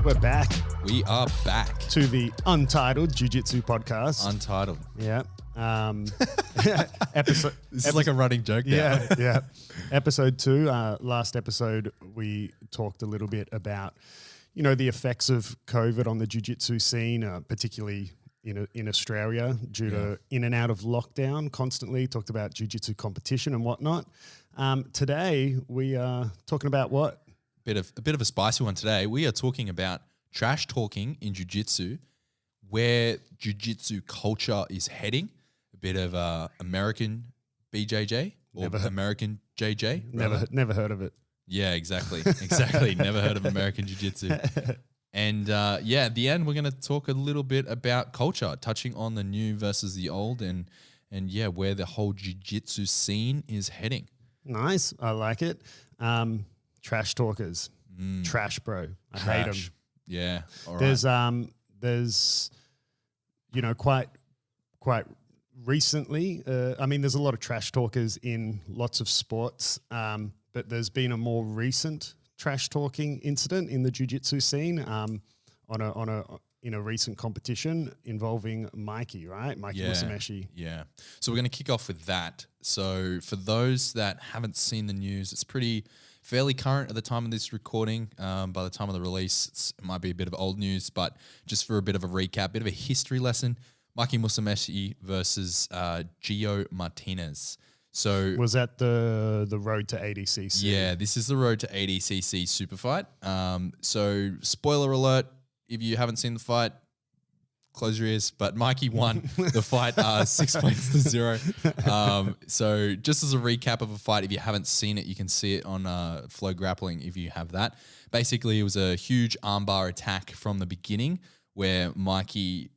We're back We are back. to the Untitled Jiu-Jitsu podcast. Untitled. Yeah. Episode. This is like a running joke now. Yeah. Episode 2. Last episode, we talked a little bit about, the effects of COVID on the jiu-jitsu scene, particularly in Australia due to in and out of lockdown constantly. Talked about jiu-jitsu competition and whatnot. Today, we are talking about what? A bit of a spicy one today. We are talking about trash talking in jiu-jitsu, where jiu-jitsu culture is heading. A bit of American BJJ or American JJ. Never heard of it. Yeah, exactly. Never heard of American jiu-jitsu. And at the end, we're going to talk a little bit about culture, touching on the new versus the old and where the whole jiu-jitsu scene is heading. Nice. I like it. Trash talkers. Trash, bro. I hate them. Yeah. All right. There's quite recently, there's a lot of trash talkers in lots of sports, but there's been a more recent trash talking incident in the jiu-jitsu scene in a recent competition involving Mikey, right? Mikey Musumeci. Yeah. So we're going to kick off with that. So for those that haven't seen the news, it's fairly current at the time of this recording. By the time of the release, it might be a bit of old news, but just for a bit of a recap, bit of a history lesson, Mikey Musumeci versus Geo Martinez. So was that the road to ADCC? Yeah, this is the road to ADCC super fight. So spoiler alert, if you haven't seen the fight, close your ears, but Mikey won the fight 6-0. So just as a recap of a fight, if you haven't seen it, you can see it on Flow Grappling if you have that. Basically, it was a huge armbar attack from the beginning where Mikey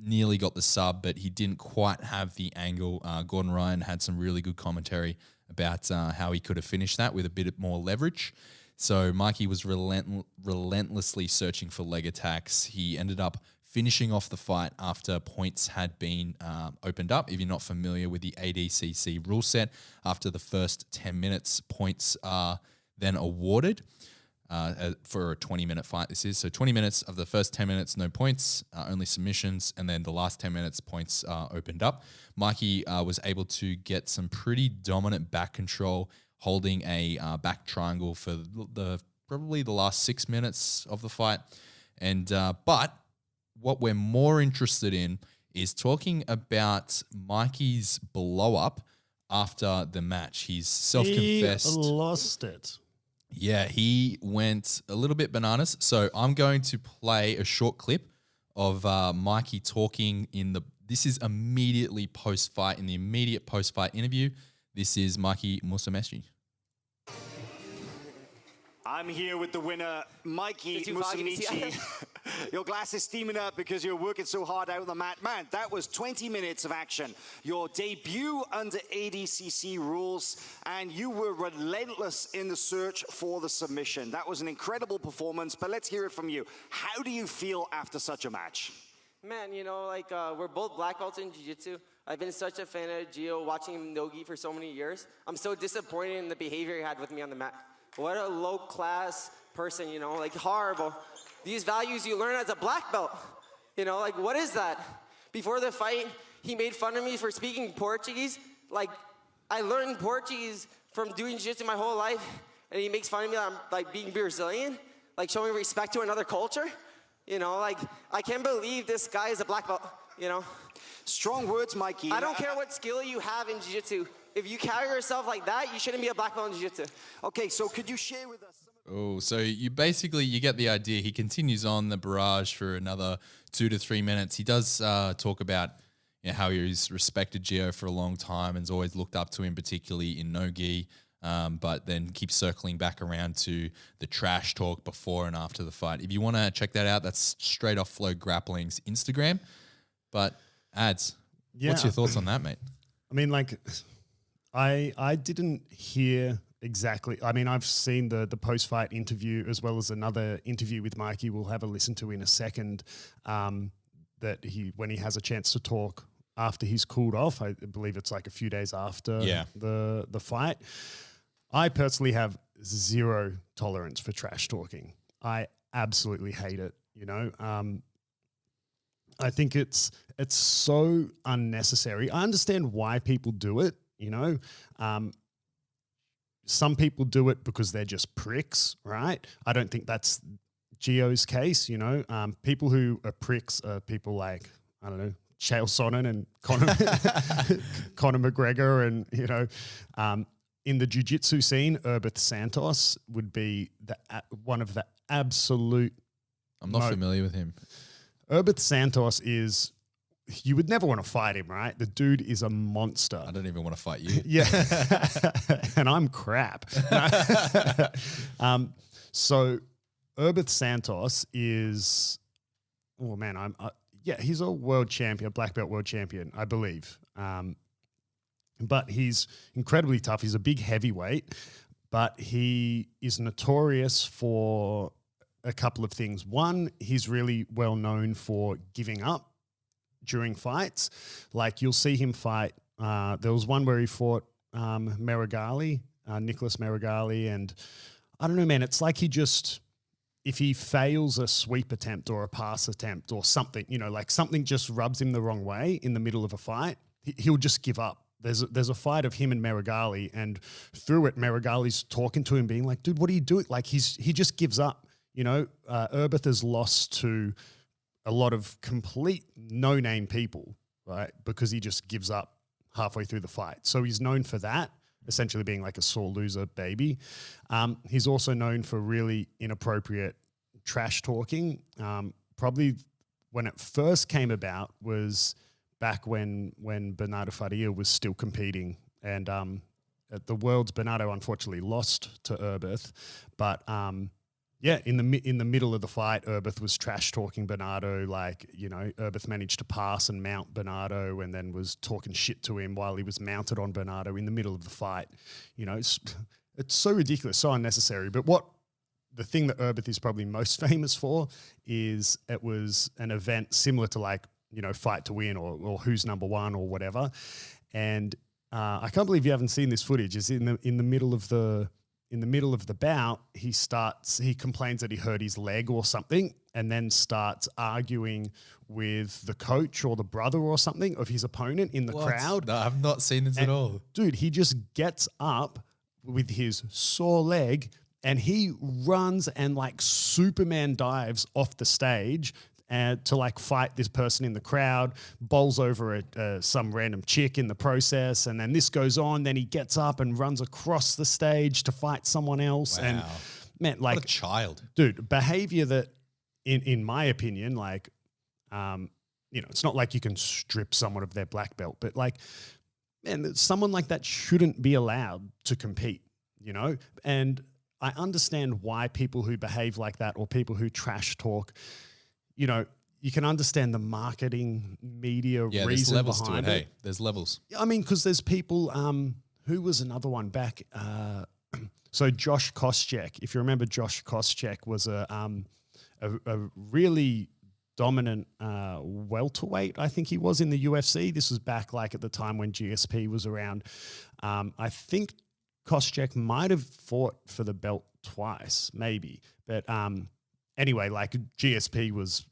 nearly got the sub, but he didn't quite have the angle. Gordon Ryan had some really good commentary about how he could have finished that with a bit more leverage. So Mikey was relentlessly searching for leg attacks. He ended up finishing off the fight after points had been opened up. If you're not familiar with the ADCC rule set, after the first 10 minutes, points are then awarded for a 20-minute fight this is. So 20 minutes of the first 10 minutes, no points, only submissions, and then the last 10 minutes, points are opened up. Mikey was able to get some pretty dominant back control, holding a back triangle for probably the last 6 minutes of the fight. And but what we're more interested in is talking about Mikey's blow up after the match. He's self-confessed. He lost it. Yeah, he went a little bit bananas. So I'm going to play a short clip of Mikey talking this is immediately post-fight, in the immediate post-fight interview. This is Mikey Musumeci. I'm here with the winner, Mikey Musumeci. Your glass is steaming up because you're working so hard out on the mat. Man, that was 20 minutes of action. Your debut under ADCC rules, and you were relentless in the search for the submission. That was an incredible performance, but let's hear it from you. How do you feel after such a match? Man, we're both black belts in Jiu-Jitsu. I've been such a fan of Geo, watching him no-gi for so many years. I'm so disappointed in the behavior he had with me on the mat. What a low-class person, horrible. These values you learn as a black belt. What is that? Before the fight, he made fun of me for speaking Portuguese. I learned Portuguese from doing jiu-jitsu my whole life, and he makes fun of me that I'm, being Brazilian, showing respect to another culture. I can't believe this guy is a black belt, Strong words, Mikey. I don't care what skill you have in jiu-jitsu. If you carry yourself like that, you shouldn't be a black belt in jiu-jitsu. Okay, so could you share with us So you get the idea. He continues on the barrage for another 2 to 3 minutes. He does talk about how he's respected Geo for a long time and has always looked up to him, particularly in no-gi, but then keeps circling back around to the trash talk before and after the fight. If you want to check that out, that's straight off Flow Grappling's Instagram. But ads, what's your thoughts on that, mate? I didn't hear exactly. I've seen the post-fight interview as well as another interview with Mikey we'll have a listen to in a second, that when he has a chance to talk after he's cooled off. I believe it's a few days after the fight. I personally have zero tolerance for trash talking. I absolutely hate it. I think it's so unnecessary. I understand why people do it. Some people do it because they're just pricks, right? I don't think that's Geo's case. People who are pricks are people like, I don't know, Chael Sonnen and Conor McGregor, and in the jiu-jitsu scene, Herbert Santos would be one of the absolute. I'm not familiar with him. Herbert Santos is, you would never want to fight him, right? The dude is a monster. I don't even want to fight you. Yeah. And I'm crap. So Herbert Santos is, oh man, he's a world champion, black belt world champion, I believe. But he's incredibly tough. He's a big heavyweight, but he is notorious for a couple of things. One, he's really well known for giving up during fights. Like you'll see him fight. There was one where he fought Marigali, Nicholas Marigali, and I don't know, man. It's like if he fails a sweep attempt or a pass attempt or something, like something just rubs him the wrong way in the middle of a fight, he'll just give up. There's a fight of him and Marigali, and through it, Marigali's talking to him, being like, "Dude, what are you doing?" Like he just gives up. Herbert has lost to a lot of complete no-name people, right? Because he just gives up halfway through the fight. So he's known for that, essentially being like a sore loser baby. He's also known for really inappropriate trash talking. Probably when it first came about was back when Bernardo Faria was still competing, and at the Worlds, Bernardo unfortunately lost to Herbert, but in the middle of the fight, Herbert was trash talking Bernardo, like, Herbert managed to pass and mount Bernardo, and then was talking shit to him while he was mounted on Bernardo in the middle of the fight. It's so ridiculous, so unnecessary. But the thing that Herbert is probably most famous for is it was an event similar to like, Fight to Win or Who's Number One or whatever. And I can't believe you haven't seen this footage. Is in the middle of the bout, he complains that he hurt his leg or something, and then starts arguing with the coach or the brother or something of his opponent in the crowd. No, I've not seen this at all. Dude, he just gets up with his sore leg and he runs and like Superman dives off the stage to like fight this person in the crowd, bowls over some random chick in the process, and then this goes on. Then he gets up and runs across the stage to fight someone else. Wow. And man, like what a child, dude, behavior that, in my opinion, like, it's not like you can strip someone of their black belt, but like, man, someone like that shouldn't be allowed to compete, And I understand why people who behave like that or people who trash talk, you can understand the marketing media reason there's levels behind to it. it. Hey, there's levels. I mean, because there's people, who was another one back? So Josh Koscheck, if you remember, Josh Koscheck was a really dominant welterweight, I think he was in the UFC. This was back like at the time when GSP was around. I think Koscheck might have fought for the belt twice, maybe. But anyway, like GSP was,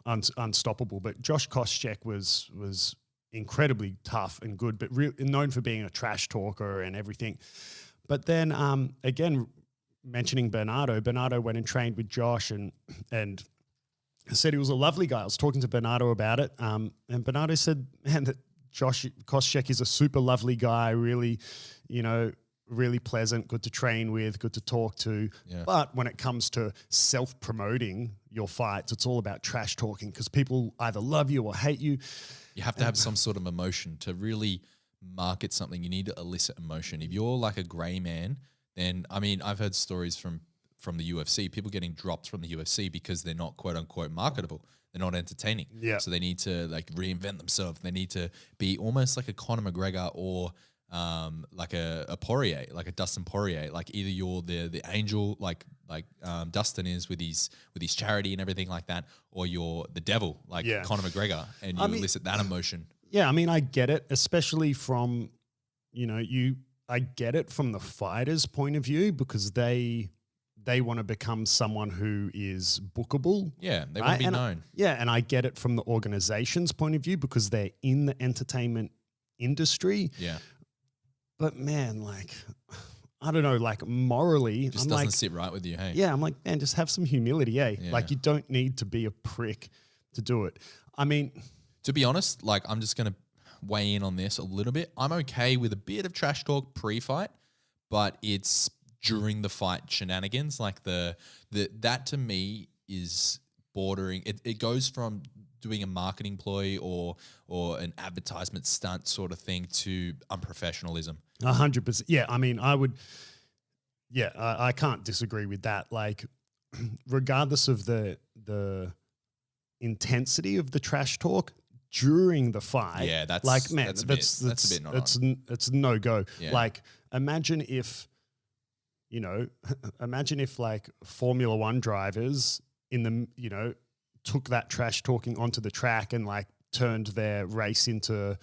unstoppable. But Josh Koscheck was incredibly tough and good, but known for being a trash talker and everything. But then again, mentioning Bernardo went and trained with Josh and said he was a lovely guy. I was talking to Bernardo about it, and Bernardo said, man, that Josh Koscheck is a super lovely guy, really, really pleasant, good to train with, good to talk to. Yeah. But when it comes to self-promoting your fights, it's all about trash talking because people either love you or hate you. You have to have some sort of emotion to really market something. You need to elicit emotion. If you're like a gray man, then, I mean, I've heard stories from the UFC, people getting dropped from the UFC because they're not quote unquote marketable. They're not entertaining. Yeah. So they need to like reinvent themselves. They need to be almost like a Conor McGregor or like a Poirier, like a Dustin Poirier. Like either you're the angel, like Dustin is with his charity and everything like that, or you're the devil, like Conor McGregor, and you elicit that emotion. Yeah, I mean, I get it, especially from, I get it from the fighter's point of view because they want to become someone who is bookable. Yeah, they want to be known. And I get it from the organization's point of view because they're in the entertainment industry. Yeah. But man, like, I don't know, like morally, Just doesn't sit right with you, hey? Yeah, I'm like, man, just have some humility, eh? Yeah. Like you don't need to be a prick to do it. I mean, to be honest, like I'm just going to weigh in on this a little bit. I'm okay with a bit of trash talk pre-fight, but it's during the fight shenanigans. Like that to me is bordering. It goes from doing a marketing ploy or an advertisement stunt sort of thing to unprofessionalism. 100%. Yeah, I mean, I would. Yeah, I can't disagree with that. Like, regardless of the intensity of the trash talk during the fight, yeah, that's like, man, that's a bit not on. It's no go. Yeah. Like, imagine if like Formula One drivers took that trash talking onto the track and like turned their race into,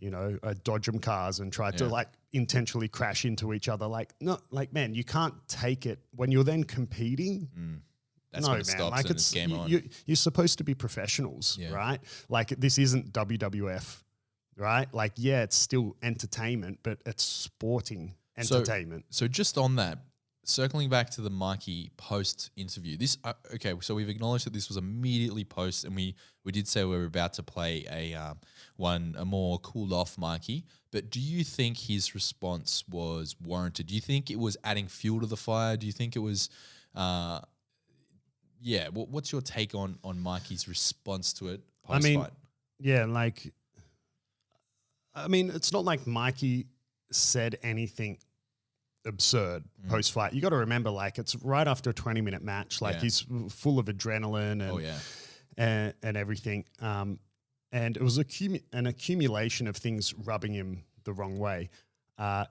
dodgem cars and tried to like intentionally crash into each other. Like, no, like, man, you can't take it when you're then competing. That's when it stops like and it's game on. You're supposed to be professionals, right? Like this isn't WWF, right? Like, yeah, it's still entertainment, but it's sporting entertainment. So just on that, circling back to the Mikey post interview, so we've acknowledged that this was immediately post, and we did say we were about to play a more cooled off Mikey. But do you think his response was warranted? Do you think it was adding fuel to the fire? Do you think it was, what's your take on Mikey's response to it post fight? It's not like Mikey said anything absurd post fight. You got to remember, like, it's right after a 20-minute match. Like he's full of adrenaline and everything. And it was an accumulation of things rubbing him the wrong way. I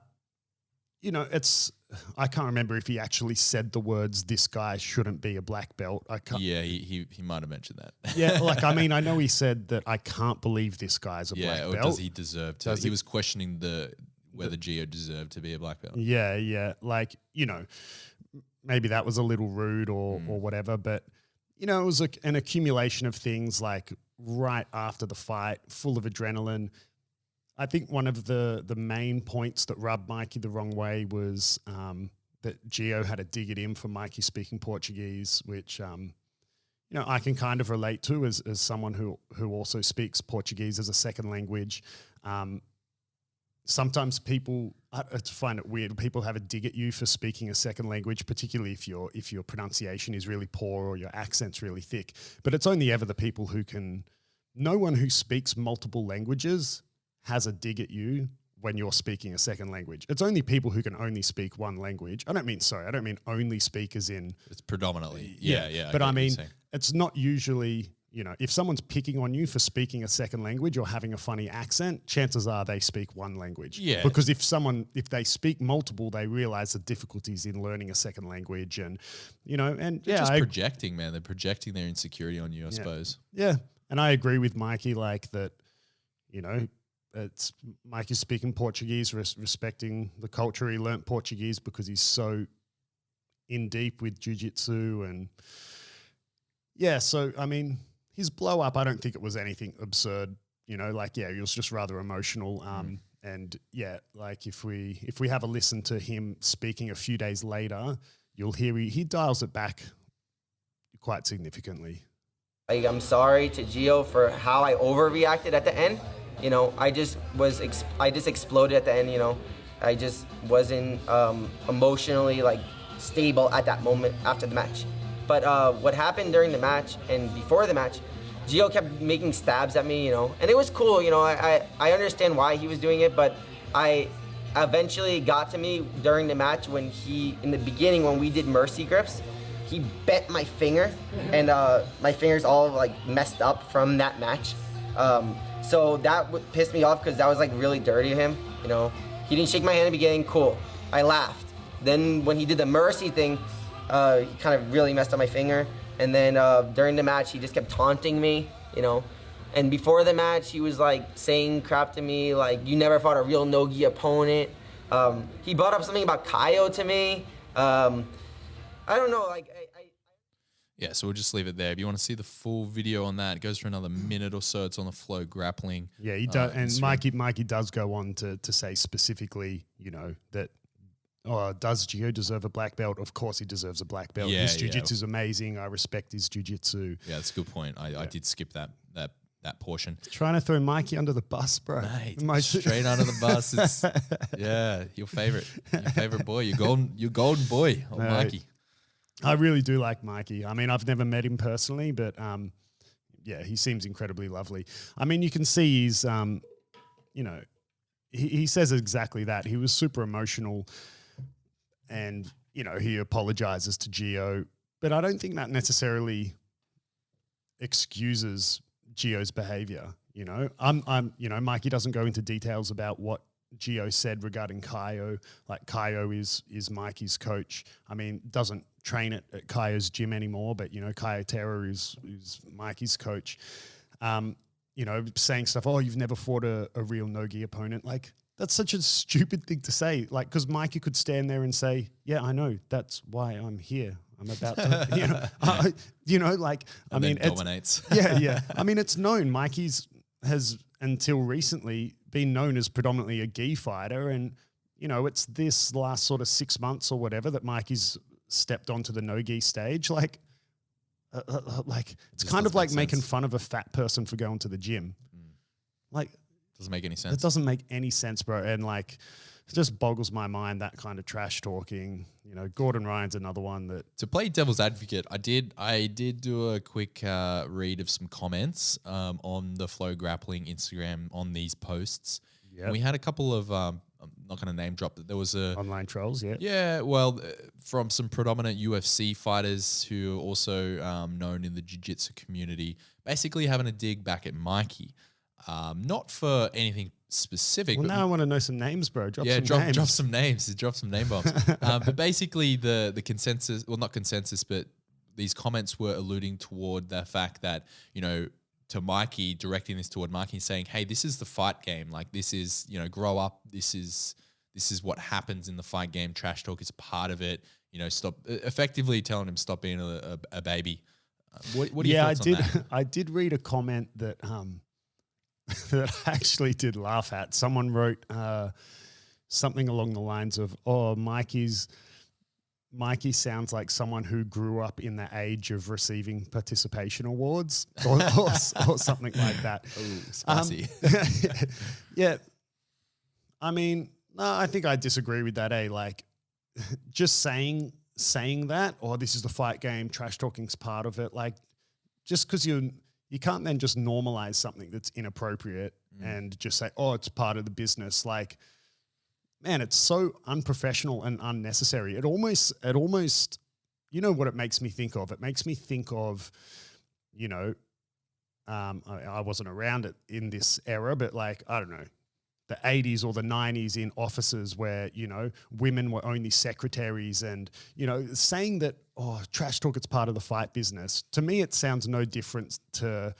can't remember if he actually said the words, "This guy shouldn't be a black belt." I can't. Yeah, he might have mentioned that. Yeah, like, I mean, I know he said that I can't believe this guy's a black belt. Or does he deserve to? He was questioning whether Geo deserved to be a black belt. Yeah. Like, maybe that was a little rude or whatever, but, it was an accumulation of things like right after the fight, full of adrenaline. I think one of the main points that rubbed Mikey the wrong way was that Geo had a dig at him for Mikey speaking Portuguese, which, I can kind of relate to as someone who also speaks Portuguese as a second language. Sometimes people, I find it weird, people have a dig at you for speaking a second language, particularly if your pronunciation is really poor or your accent's really thick. But it's only ever the people no one who speaks multiple languages has a dig at you when you're speaking a second language. It's only people who can only speak one language. I don't mean only speak as in... It's predominantly. Yeah. But I mean, it's not usually... if someone's picking on you for speaking a second language or having a funny accent, chances are they speak one language. Yeah. Because if they speak multiple, they realize the difficulties in learning a second language and, and They're just projecting, man. They're projecting their insecurity on you, I suppose. Yeah. And I agree with Mikey, like that, it's Mikey's speaking Portuguese, respecting the culture. He learnt Portuguese because he's so in deep with Jiu-Jitsu and so, I mean, his blow up, I don't think it was anything absurd, he was just rather emotional. And like if we have a listen to him speaking a few days later, you'll hear he dials it back quite significantly. I'm sorry to Geo for how I overreacted at the end. I just exploded at the end. I just wasn't emotionally stable at that moment after the match. But what happened during the match and before the match, Geo kept making stabs at me, and it was cool. I understand why he was doing it, but I eventually got to me during the match when in the beginning when we did mercy grips, he bent my finger, and my finger's all messed up from that match. So that pissed me off because that was really dirty of him. He didn't shake my hand in the beginning. Cool, I laughed. Then when he did the mercy thing, he kind of really messed up my finger. And then during the match, he just kept taunting me. And before the match, he was saying crap to me, you never fought a real no-gi opponent. He brought up something about Kaio to me. I don't know, like Yeah, so we'll just leave it there. If you want to see the full video on that, it goes for another minute or so. It's on the Flow Grappling. Yeah, he does, and Mikey does go on to say specifically, that does Geo deserve a black belt? Of course, he deserves a black belt. Yeah, his jiu-jitsu is amazing. I respect his jiu-jitsu. Yeah, that's a good point. I did skip that portion. Trying to throw Mikey under the bus, bro. Mate, straight under the bus. It's your favorite boy, your golden boy, Mikey. I really do like Mikey. I mean, I've never met him personally, but he seems incredibly lovely. I mean, you can see he's, he says exactly that. He was super emotional, and he apologizes to Geo, but I don't think that necessarily excuses Geo's behavior. Mikey doesn't go into details about what Geo said regarding Kaio. Like, Kaio is Mikey's coach. I mean, doesn't train at Kaio's gym anymore, but Kaio Terra is Mikey's coach. Saying stuff, you've never fought a real no-gi opponent. Like, that's such a stupid thing to say. Like, because Mikey could stand there and say, yeah, I know, that's why I'm here. I'm about to, I mean, dominates. Yeah. I mean, it's known. Mikey's has until recently been known as predominantly a gi fighter, and it's this last sort of 6 months or whatever that Mikey's stepped onto the no gi stage. Like it's kind of like making fun of a fat person for going to the gym. Like, doesn't make any sense. It doesn't make any sense, bro. And like, it just boggles my mind, that kind of trash talking. Gordon Ryan's another one that, to play devil's advocate, I did do a quick read of some comments on the Flow Grappling Instagram on these posts. Yeah, we had a couple of I'm not going to name drop, but there was a online trolls. Yeah, well, from some predominant UFC fighters who are also known in the jiu-jitsu community, basically having a dig back at Mikey, not for anything specific. Well, now I want to know some names, bro. Drop some names. Drop some name bombs. But basically, the consensus, well, not consensus, but these comments were alluding toward the fact that, to Mikey, directing this toward Mikey, saying, hey, this is the fight game. Like, this is, grow up. This is what happens in the fight game. Trash talk is part of it. Stop, effectively telling him stop being a baby. What are your thoughts on that? I did read a comment that that I actually did laugh at. Someone wrote something along the lines of, Mikey sounds like someone who grew up in the age of receiving participation awards or something like that. Ooh, spicy. Yeah. I mean, no, I think I disagree with that, Like, just saying that, this is the fight game, trash talking's part of it. Like, just because you can't then just normalize something that's inappropriate and just say, it's part of the business. Like, man, it's so unprofessional and unnecessary. It almost, what it makes me think of? It makes me think of, I wasn't around it in this era, but like, I don't know, the 80s or the 90s in offices where, women were only secretaries and, saying that, trash talk, it's part of the fight business. To me, it sounds no different to,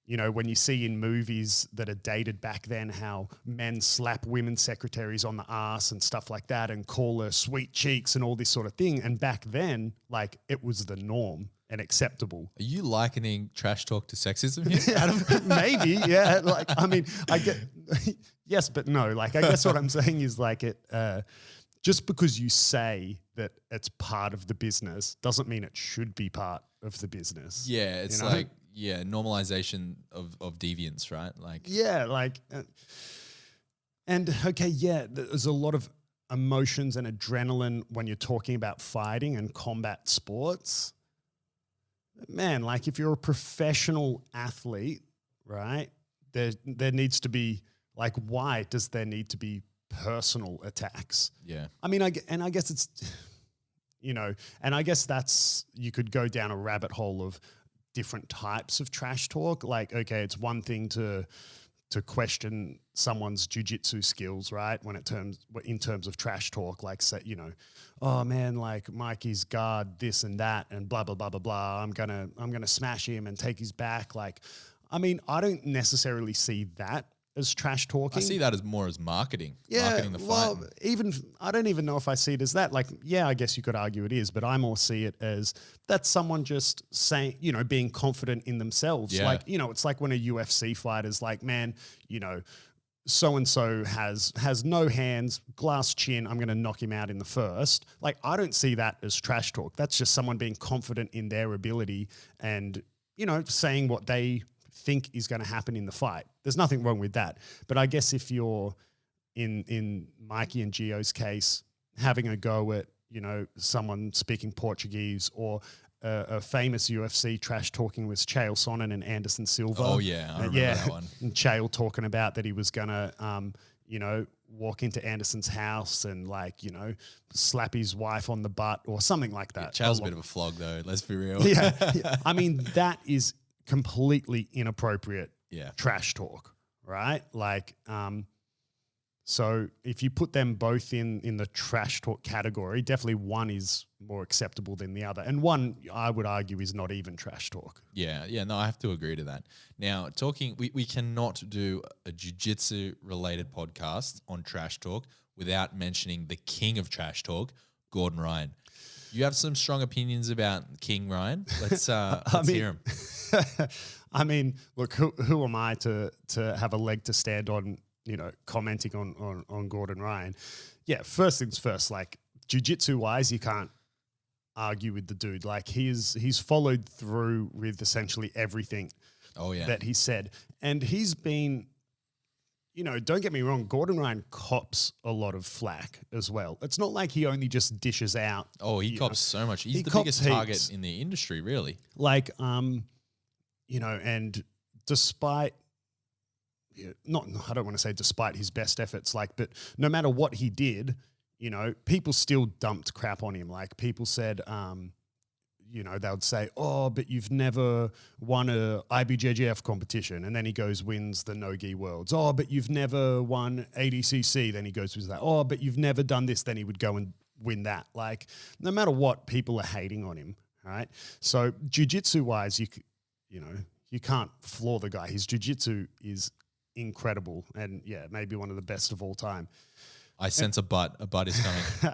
when you see in movies that are dated back then, how men slap women's secretaries on the ass and stuff like that and call her sweet cheeks and all this sort of thing. And back then, like, it was the norm and acceptable. Are you likening trash talk to sexism here, Adam? Maybe, yeah. Like, I mean, I get yes, but no. Like, I guess what I'm saying is like just because you say that it's part of the business doesn't mean it should be part of the business. Yeah, it's like normalization of deviance, right? Like, yeah, like, and okay, yeah, there's a lot of emotions and adrenaline when you're talking about fighting and combat sports. Man, like, if you're a professional athlete, right, there needs to be, like, why does there need to be personal attacks? Yeah. I mean, I guess it's, and I guess that's, you could go down a rabbit hole of different types of trash talk. Like, okay, it's one thing to question someone's jiu-jitsu skills, right? In terms of trash talk, like, say, oh man, like, Mikey's guard this and that and blah blah blah blah blah. I'm gonna smash him and take his back. Like, I mean, I don't necessarily see that as trash talking. I see that as more as marketing. Yeah, Marketing the fight. well, I don't even know if I see it as that. Like, yeah, I guess you could argue it is, but I more see it as that's someone just saying, you know, being confident in themselves. Yeah. Like, you know, it's like when a UFC fighter's like, man, you know, so-and-so has no hands, glass chin, I'm going to knock him out in the first. Like, I don't see that as trash talk. That's just someone being confident in their ability and, you know, saying what they think is going to happen in the fight. There's nothing wrong with that. But I guess if you're in Mikey and Geo's case, having a go at, you know, someone speaking Portuguese, or a famous UFC trash talking was Chael Sonnen and Anderson Silva. Oh, yeah, I remember that one. And Chael talking about that he was going to, you know, walk into Anderson's house and, like, you know, slap his wife on the butt or something like that. Yeah, Chael's a bit of a flog, though. Let's be real. Yeah. I mean, that is completely inappropriate Yeah. trash talk, right? Like, so if you put them both in the trash talk category, definitely one is more acceptable than the other. And one, I would argue, is not even trash talk. Yeah, no, I have to agree to that. Now, we cannot do a jiu-jitsu related podcast on trash talk without mentioning the king of trash talk, Gordon Ryan. You have some strong opinions about King Ryan. Let's hear him. I mean, look, who am I to have a leg to stand on, you know, commenting on Gordon Ryan? Yeah, first things first, like, jiu-jitsu wise, you can't argue with the dude. Like, he's followed through with essentially everything that he said. And he's been, you know, don't get me wrong, Gordon Ryan cops a lot of flack as well. It's not like he only just dishes out. Oh, he cops so much. He's the biggest target in the industry, really. Like, you know, and despite, I don't want to say despite his best efforts, like, but no matter what he did, you know, people still dumped crap on him. Like, people said, you know, they would say, oh, but you've never won a IBJJF competition. And then he goes, wins the no-gi worlds. Oh, but you've never won ADCC. Then he goes with that. Oh, but you've never done this. Then he would go and win that. Like, no matter what, people are hating on him, right? So jiu-jitsu wise, you know, you can't floor the guy. His jiu-jitsu is incredible. And yeah, maybe one of the best of all time. I sense a butt. A butt is coming.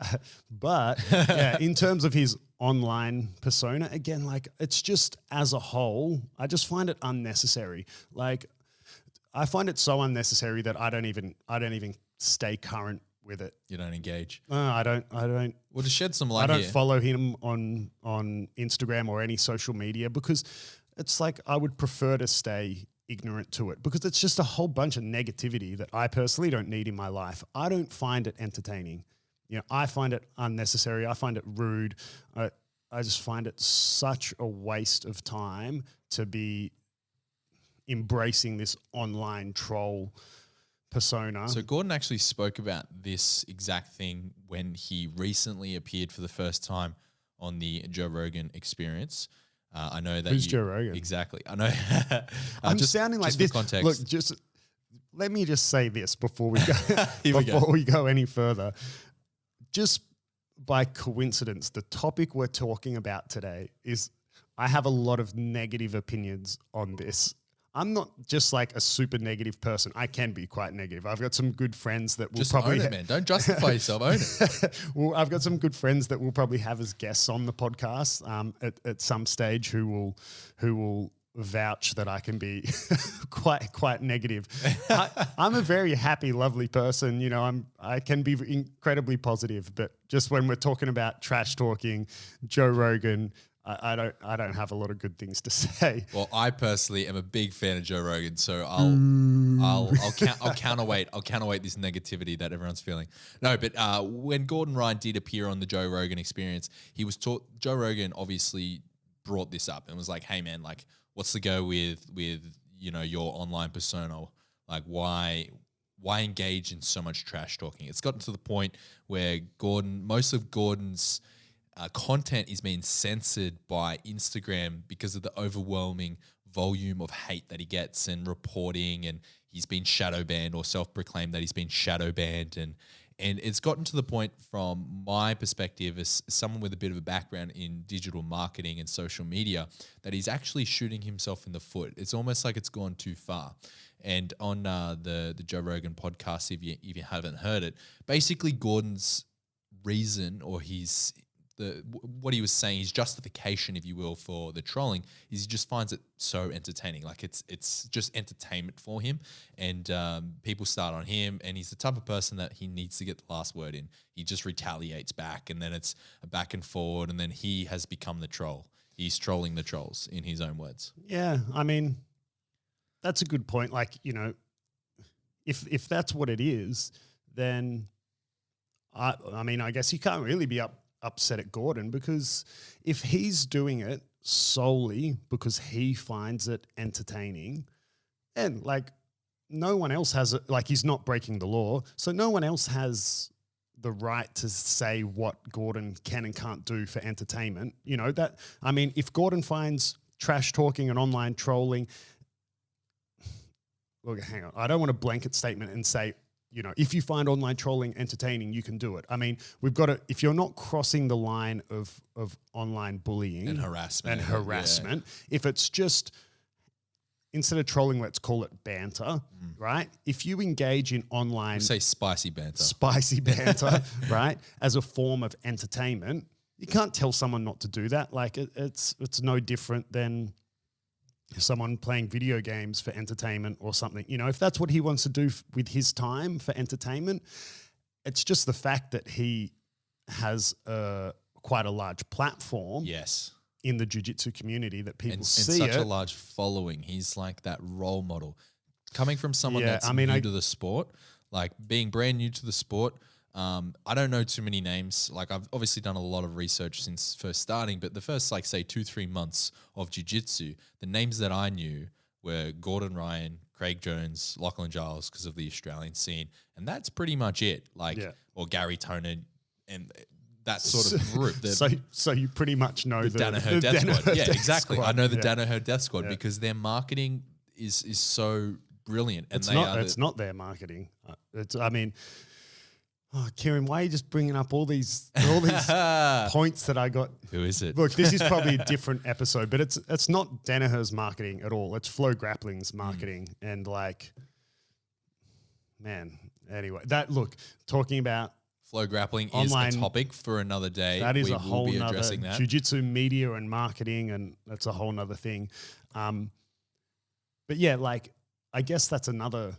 But yeah, in terms of his online persona, again, like, it's just, as a whole, I just find it unnecessary. Like, I find it so unnecessary that I don't even stay current with it. You don't engage. No, I don't. Well, to shed some light, I don't follow him on Instagram or any social media, because it's like, I would prefer to stay ignorant to it, because it's just a whole bunch of negativity that I personally don't need in my life. I don't find it entertaining. You know, I find it unnecessary. I find it rude. I just find it such a waste of time to be embracing this online troll persona. So Gordon actually spoke about this exact thing when he recently appeared for the first time on the Joe Rogan Experience. I know that Who's Joe Rogan? Exactly. I know. I'm sounding like this. Context. Look, let me just say this before we go we go any further. Just by coincidence, the topic we're talking about today is, I have a lot of negative opinions on this. I'm not just like a super negative person. I can be quite negative. I've got some good friends that will just probably own it, man. Don't justify yourself. Own it. Well, I've got some good friends that will probably have as guests on the podcast at some stage who will vouch that I can be quite negative. I'm a very happy, lovely person. You know, I can be incredibly positive, but just when we're talking about trash talking, Joe Rogan, I don't have a lot of good things to say. Well, I personally am a big fan of Joe Rogan, so I'll counterweight this negativity that everyone's feeling. No, but when Gordon Ryan did appear on the Joe Rogan Experience, Joe Rogan obviously brought this up and was like, "Hey man, like, what's the go with you know, your online persona? Like, why engage in so much trash talking?" It's gotten to the point where most of Gordon's content is being censored by Instagram because of the overwhelming volume of hate that he gets and reporting, and he's been shadow banned or self-proclaimed that he's been shadow banned, and it's gotten to the point, from my perspective as someone with a bit of a background in digital marketing and social media, that he's actually shooting himself in the foot. It's almost like it's gone too far. And on the Joe Rogan podcast, if you haven't heard it, basically Gordon's reason or what he was saying, his justification, if you will, for the trolling is he just finds it so entertaining. Like it's just entertainment for him, and people start on him, and he's the type of person that he needs to get the last word in. He just retaliates back, and then it's a back and forward, and then he has become the troll. He's trolling the trolls, in his own words. Yeah, I mean, that's a good point. Like, you know, if that's what it is, then I mean, I guess you can't really be upset at Gordon, because if he's doing it solely because he finds it entertaining, and like no one else has it, like he's not breaking the law, so no one else has the right to say what Gordon can and can't do for entertainment. You know, that, I mean, if Gordon finds trash talking and online trolling, look, hang on, I don't want a blanket statement and say, you know, if you find online trolling entertaining, you can do it. I mean, we've got to, if you're not crossing the line of online bullying And harassment. if it's just, instead of trolling, let's call it banter, right? If you engage in online... Say spicy banter. Right? As a form of entertainment, you can't tell someone not to do that. Like it's no different than someone playing video games for entertainment or something. You know, if that's what he wants to do with his time for entertainment, it's just the fact that he has quite a large platform. Yes. In the jiu-jitsu community that people see and such it. a large following. He's like that role model. Coming from someone that's new to the sport, like being brand new to the sport, I don't know too many names. Like I've obviously done a lot of research since first starting, but the first like say 2-3 months of jiu-jitsu, the names that I knew were Gordon Ryan, Craig Jones, Lachlan Giles because of the Australian scene. And that's pretty much it. Like, or Gary Toner and that sort of group. So you pretty much know the Danaher Death Squad. Yeah, exactly. Squad. I know the Danaher Death Squad because their marketing is so brilliant. And it's not their marketing. I mean, Kieren, why are you just bringing up all these points that I got? Who is it? Look, this is probably a different episode, but it's not Danaher's marketing at all. It's Flow Grappling's marketing. And like, man, anyway, talking about Flow Grappling online, is a topic for another day. That is we a whole will be nother addressing that. Jiu-jitsu media and marketing, and that's a whole nother thing. But yeah, like I guess that's another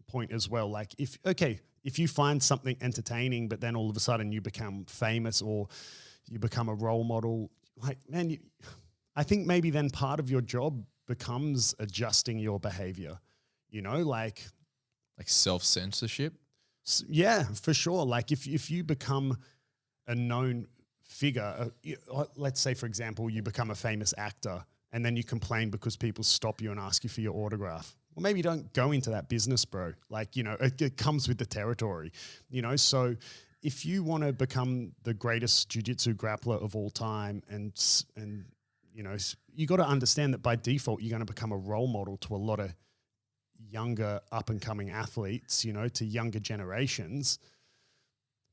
point as well. Like if you find something entertaining, but then all of a sudden you become famous or you become a role model, like man, I think maybe then part of your job becomes adjusting your behavior. You know, like self-censorship. Yeah, for sure. Like if you become a known figure, let's say, for example, you become a famous actor and then you complain because people stop you and ask you for your autograph. Well, maybe you don't go into that business, bro. Like, you know, it comes with the territory, you know. So if you want to become the greatest jiu-jitsu grappler of all time and you know, you got to understand that by default, you're going to become a role model to a lot of younger up-and-coming athletes, you know, to younger generations.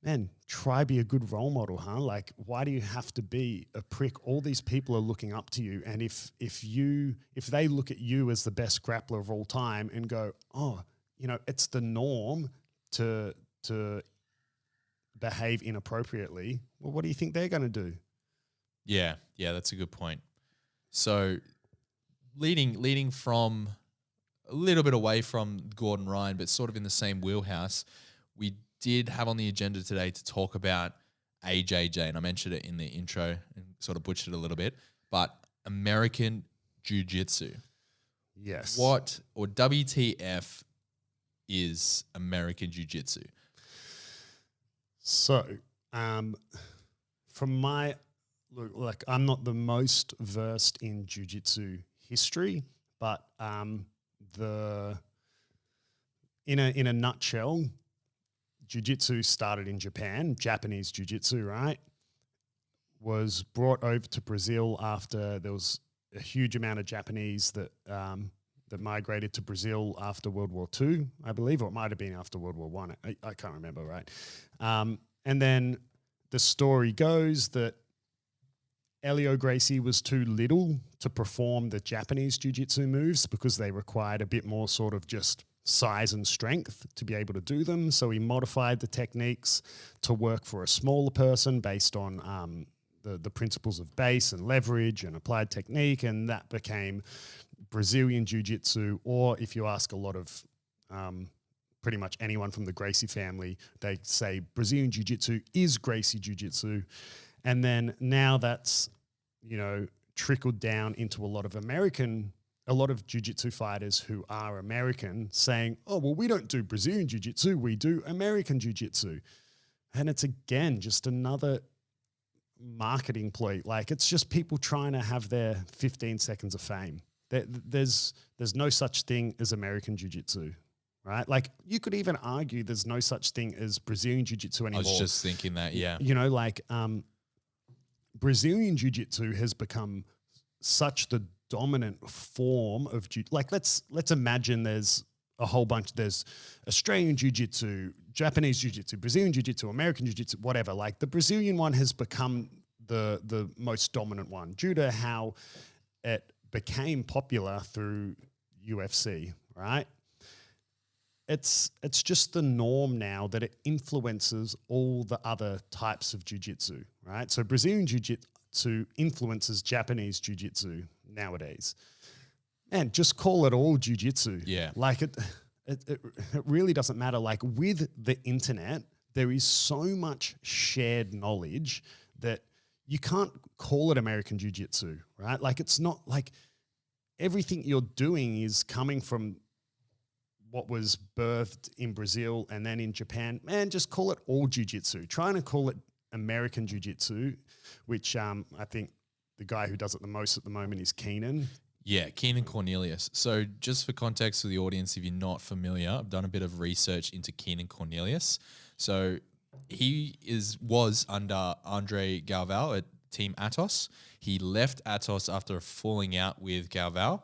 Man, try be a good role model, huh? Like, why do you have to be a prick? All these people are looking up to you, and if they look at you as the best grappler of all time and go, oh, you know, it's the norm to behave inappropriately, well, what do you think they're going to do? Yeah, that's a good point. So, leading from a little bit away from Gordon Ryan, but sort of in the same wheelhouse, we did have on the agenda today to talk about AJJ, and I mentioned it in the intro and sort of butchered it a little bit, but American Jiu-Jitsu. Yes. What, or WTF, is American Jiu-Jitsu? So, from my look, like I'm not the most versed in jiu-jitsu history, but in a nutshell, jiu-jitsu started in Japan, Japanese jiu-jitsu, right? Was brought over to Brazil after there was a huge amount of Japanese that migrated to Brazil after World War II, I believe, or it might have been after World War I. I can't remember, right? And then the story goes that Elio Gracie was too little to perform the Japanese jiu-jitsu moves because they required a bit more sort of just size and strength to be able to do them. So he modified the techniques to work for a smaller person based on the principles of base and leverage and applied technique, and that became Brazilian jiu-jitsu. Or if you ask a lot of pretty much anyone from the Gracie family, they say Brazilian jiu-jitsu is Gracie jiu-jitsu. And then now that's, trickled down into a lot of jiu-jitsu fighters who are American saying, oh, well, we don't do Brazilian jiu-jitsu, we do American jiu-jitsu. And it's, again, just another marketing ploy. Like, it's just people trying to have their 15 seconds of fame. There's no such thing as American jiu-jitsu, right? Like, you could even argue there's no such thing as Brazilian jiu-jitsu anymore. I was just thinking that, yeah. Brazilian jiu-jitsu has become such the dominant form of let's imagine there's a whole bunch. There's Australian jiu-jitsu, Japanese jiu-jitsu, Brazilian jiu-jitsu, American jiu-jitsu, whatever. Like, the Brazilian one has become the most dominant one due to how it became popular through UFC, right? It's just the norm now that it influences all the other types of jiu-jitsu, right? So Brazilian jiu-jitsu influences Japanese jiu-jitsu nowadays. Man, just call it all jiu-jitsu. Yeah. Like, it really doesn't matter. Like, with the internet, there is so much shared knowledge that you can't call it American jiu-jitsu, right? Like, it's not like everything you're doing is coming from what was birthed in Brazil and then in Japan. Man, just call it all jiu-jitsu. Trying to call it American jiu-jitsu, which I think the guy who does it the most at the moment is Kieren. Yeah, Kieren Cornelius. So just for context for the audience, if you're not familiar, I've done a bit of research into Kieren Cornelius. So he was under Andre Galvao at Team Atos. He left Atos after a falling out with Galvao,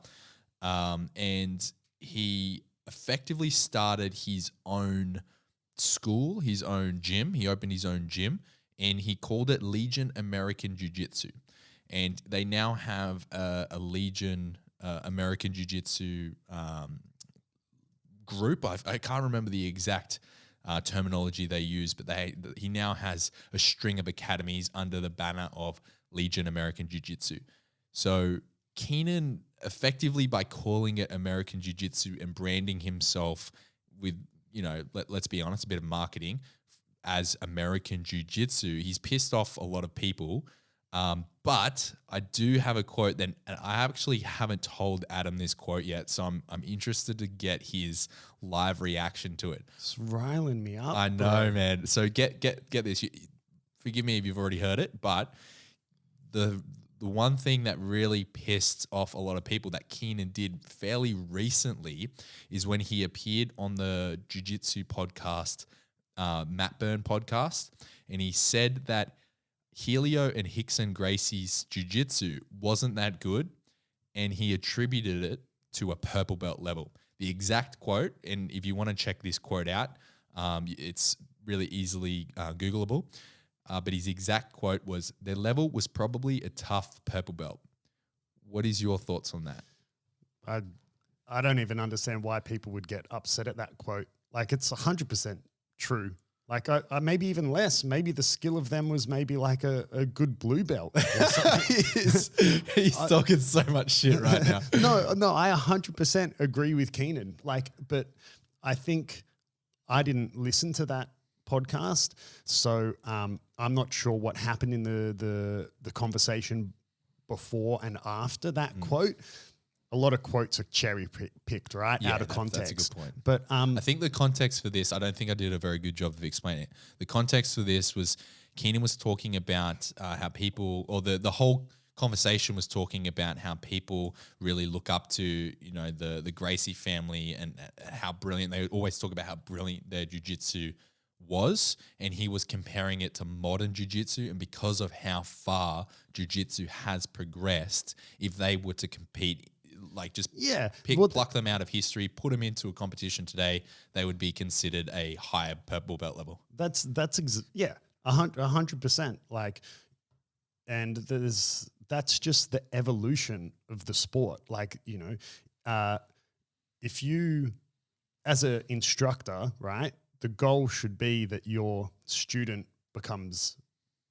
and he effectively started his own school, his own gym. He opened his own gym, and he called it Legion American Jiu-Jitsu. And they now have a Legion American Jiu-Jitsu group. I can't remember the exact terminology they use, but he now has a string of academies under the banner of Legion American Jiu-Jitsu. So Kieren, effectively by calling it American Jiu-Jitsu and branding himself with, let's be honest, a bit of marketing as American Jiu-Jitsu, he's pissed off a lot of people. But I do have a quote that, and I actually haven't told Adam this quote yet, so I'm interested to get his live reaction to it. It's riling me up. I know, man. So get this. Forgive me if you've already heard it, but the one thing that really pissed off a lot of people that Kieren did fairly recently is when he appeared on the Jiu-Jitsu podcast, Matt Byrne podcast, and he said that Helio and Rickson Gracie's jiu-jitsu wasn't that good, and he attributed it to a purple belt level. The exact quote, and if you want to check this quote out, it's really easily Googleable, but his exact quote was, their level was probably a tough purple belt. What is your thoughts on that? I don't even understand why people would get upset at that quote. Like, it's 100% true. Like, I maybe even less. Maybe the skill of them was maybe like a good blue belt or something. He's talking so much shit right now. No, I 100% agree with Kieren. Like, but I think I didn't listen to that podcast, so I'm not sure what happened in the conversation before and after that quote. A lot of quotes are cherry picked, right? Yeah, out of context. That's a good point. But I think the context for this, I don't think I did a very good job of explaining it. The context for this was Kieren was talking about how people, or the whole conversation was talking about how people really look up to, the Gracie family and how brilliant, they always talk about how brilliant their jiu-jitsu was, and he was comparing it to modern jiu-jitsu, and because of how far jiu-jitsu has progressed, if they were to compete, like just pluck them out of history, put them into a competition today, they would be considered a higher purple belt level. That's 100%. Like, and that's just the evolution of the sport. Like, you know, if you, as an instructor, right, the goal should be that your student becomes,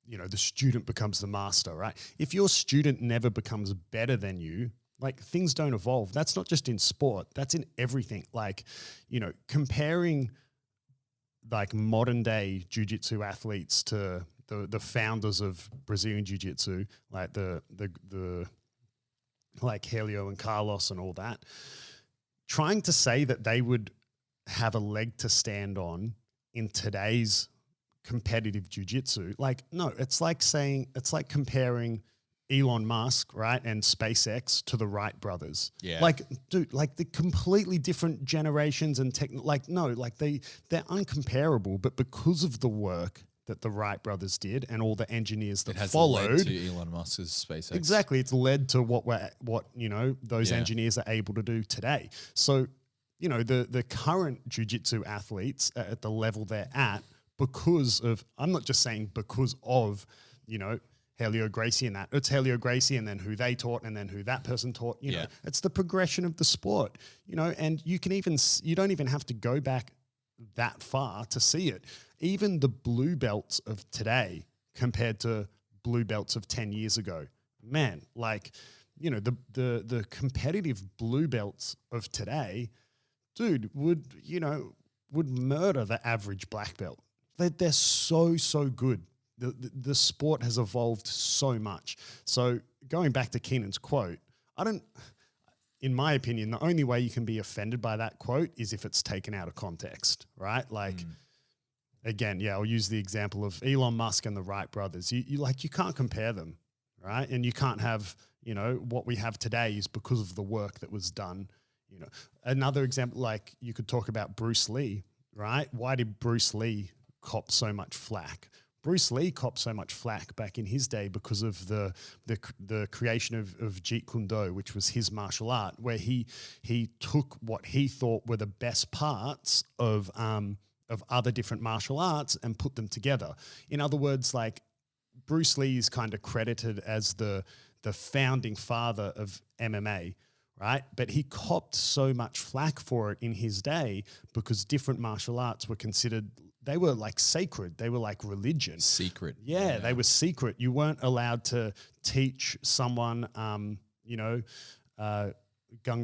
you know, the student becomes the master, right? If your student never becomes better than you, like, things don't evolve. That's not just in sport, that's in everything. Like, you know, comparing like modern day jiu-jitsu athletes to the founders of Brazilian jiu-jitsu, like the like Helio and Carlos and all that, trying to say that they would have a leg to stand on in today's competitive jiu-jitsu, like, no, it's like comparing Elon Musk, right, and SpaceX to the Wright brothers. Yeah. Like, dude, like the completely different generations and like, no, like they're uncomparable, but because of the work that the Wright brothers did and all the engineers that It has followed led to Elon Musk's SpaceX. Exactly. It's led to what you know, those engineers are able to do today. So, you know, the current jiu-jitsu athletes at the level they're at, because of, I'm not just saying because of, you know, Helio Gracie and that. It's Helio Gracie and then who they taught and then who that person taught. You know, it's the progression of the sport, you know, and you don't even have to go back that far to see it. Even the blue belts of today compared to blue belts of 10 years ago, man, like, you know, the competitive blue belts of today, dude, would murder the average black belt. They're so good. The sport has evolved so much. So going back to Keenan's quote, in my opinion, the only way you can be offended by that quote is if it's taken out of context, right? Like, again, I'll use the example of Elon Musk and the Wright brothers. You can't compare them, right? And you can't have, you know, what we have today is because of the work that was done. You know, another example, like you could talk about Bruce Lee, right? Why did Bruce Lee cop so much flack? Bruce Lee copped so much flack back in his day because of the creation of Jeet Kune Do, which was his martial art, where he took what he thought were the best parts of other different martial arts and put them together. In other words, like, Bruce Lee is kind of credited as the founding father of MMA, right? But he copped so much flack for it in his day because different martial arts were considered, they were like sacred. They were like religion. Secret. Yeah, they were secret. You weren't allowed to teach someone, gung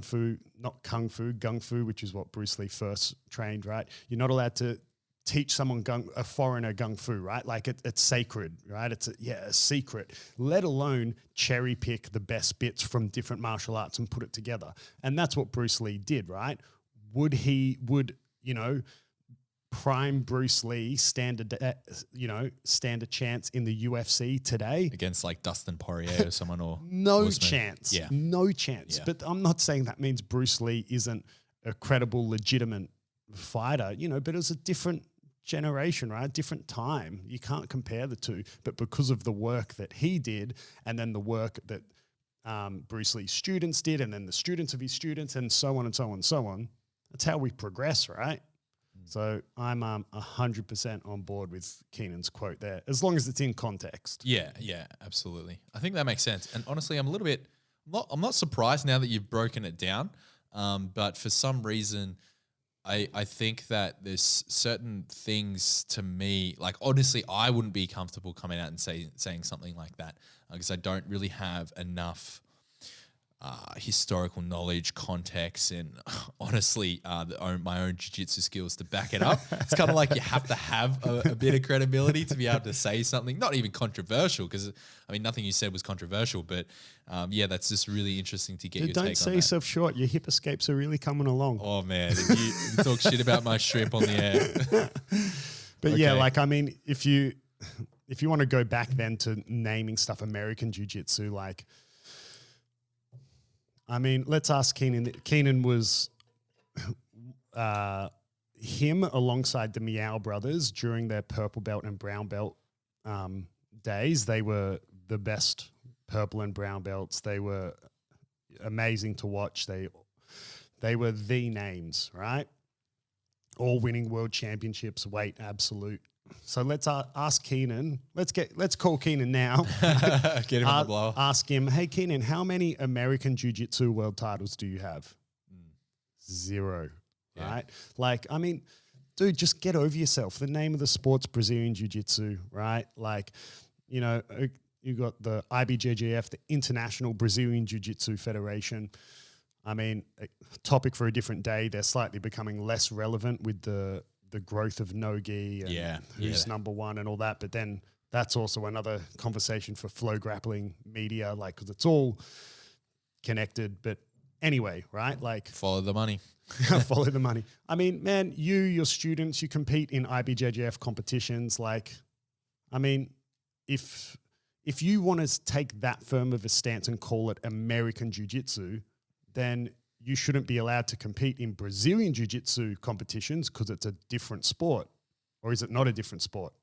fu, not kung fu, which is what Bruce Lee first trained, right? You're not allowed to teach someone a foreigner gung fu, right? Like it's sacred, right? It's a secret, let alone cherry pick the best bits from different martial arts and put it together. And that's what Bruce Lee did, right? Would prime Bruce Lee stand a chance in the UFC today against like Dustin Poirier or someone, or no chance. Yeah. No chance. Yeah. But I'm not saying that means Bruce Lee isn't a credible, legitimate fighter, you know, but it was a different generation, right? Different time. You can't compare the two. But because of the work that he did and then the work that Bruce Lee's students did and then the students of his students and so on and so on and so on, that's how we progress, right? So I'm 100% on board with Keenan's quote there, as long as it's in context. Yeah, absolutely. I think that makes sense. And honestly, I'm not surprised now that you've broken it down. But for some reason, I think that there's certain things to me, like honestly, I wouldn't be comfortable coming out and saying something like that because I don't really have enough historical knowledge, context, and honestly, my own jiu-jitsu skills to back it up. It's kind of like you have to have a bit of credibility to be able to say something, not even controversial, because I mean, nothing you said was controversial, but that's just really interesting to get your take on that. Don't sell yourself short. Your hip escapes are really coming along. Oh man, if you talk shit about my shrimp on the air. But yeah, like, I mean, if you want to go back then to naming stuff American jiu-jitsu, like, I mean, let's ask Keenan. Keenan was him alongside the Meow brothers during their purple belt and brown belt days. They were the best purple and brown belts. They were amazing to watch. They were the names, right? All winning world championships, weight absolute. So let's ask Keenan. Let's call Keenan now. Get him on the blower. Ask him, hey Keenan, how many American Jiu-Jitsu world titles do you have? 0. Yeah. Right? Like, I mean, dude, just get over yourself. The name of the sport's Brazilian Jiu-Jitsu, right? Like, you know, you got the IBJJF, the International Brazilian Jiu-Jitsu Federation. I mean, a topic for a different day. They're slightly becoming less relevant with the growth of no-gi and who's number one and all that. But then that's also another conversation for flow grappling media, like, because it's all connected. But anyway, right? Like, Follow the money. follow the money. I mean, man, your students, you compete in IBJJF competitions. Like, I mean, if you want to take that firm of a stance and call it American Jiu-Jitsu, then you shouldn't be allowed to compete in Brazilian Jiu-Jitsu competitions because it's a different sport. Or is it not a different sport?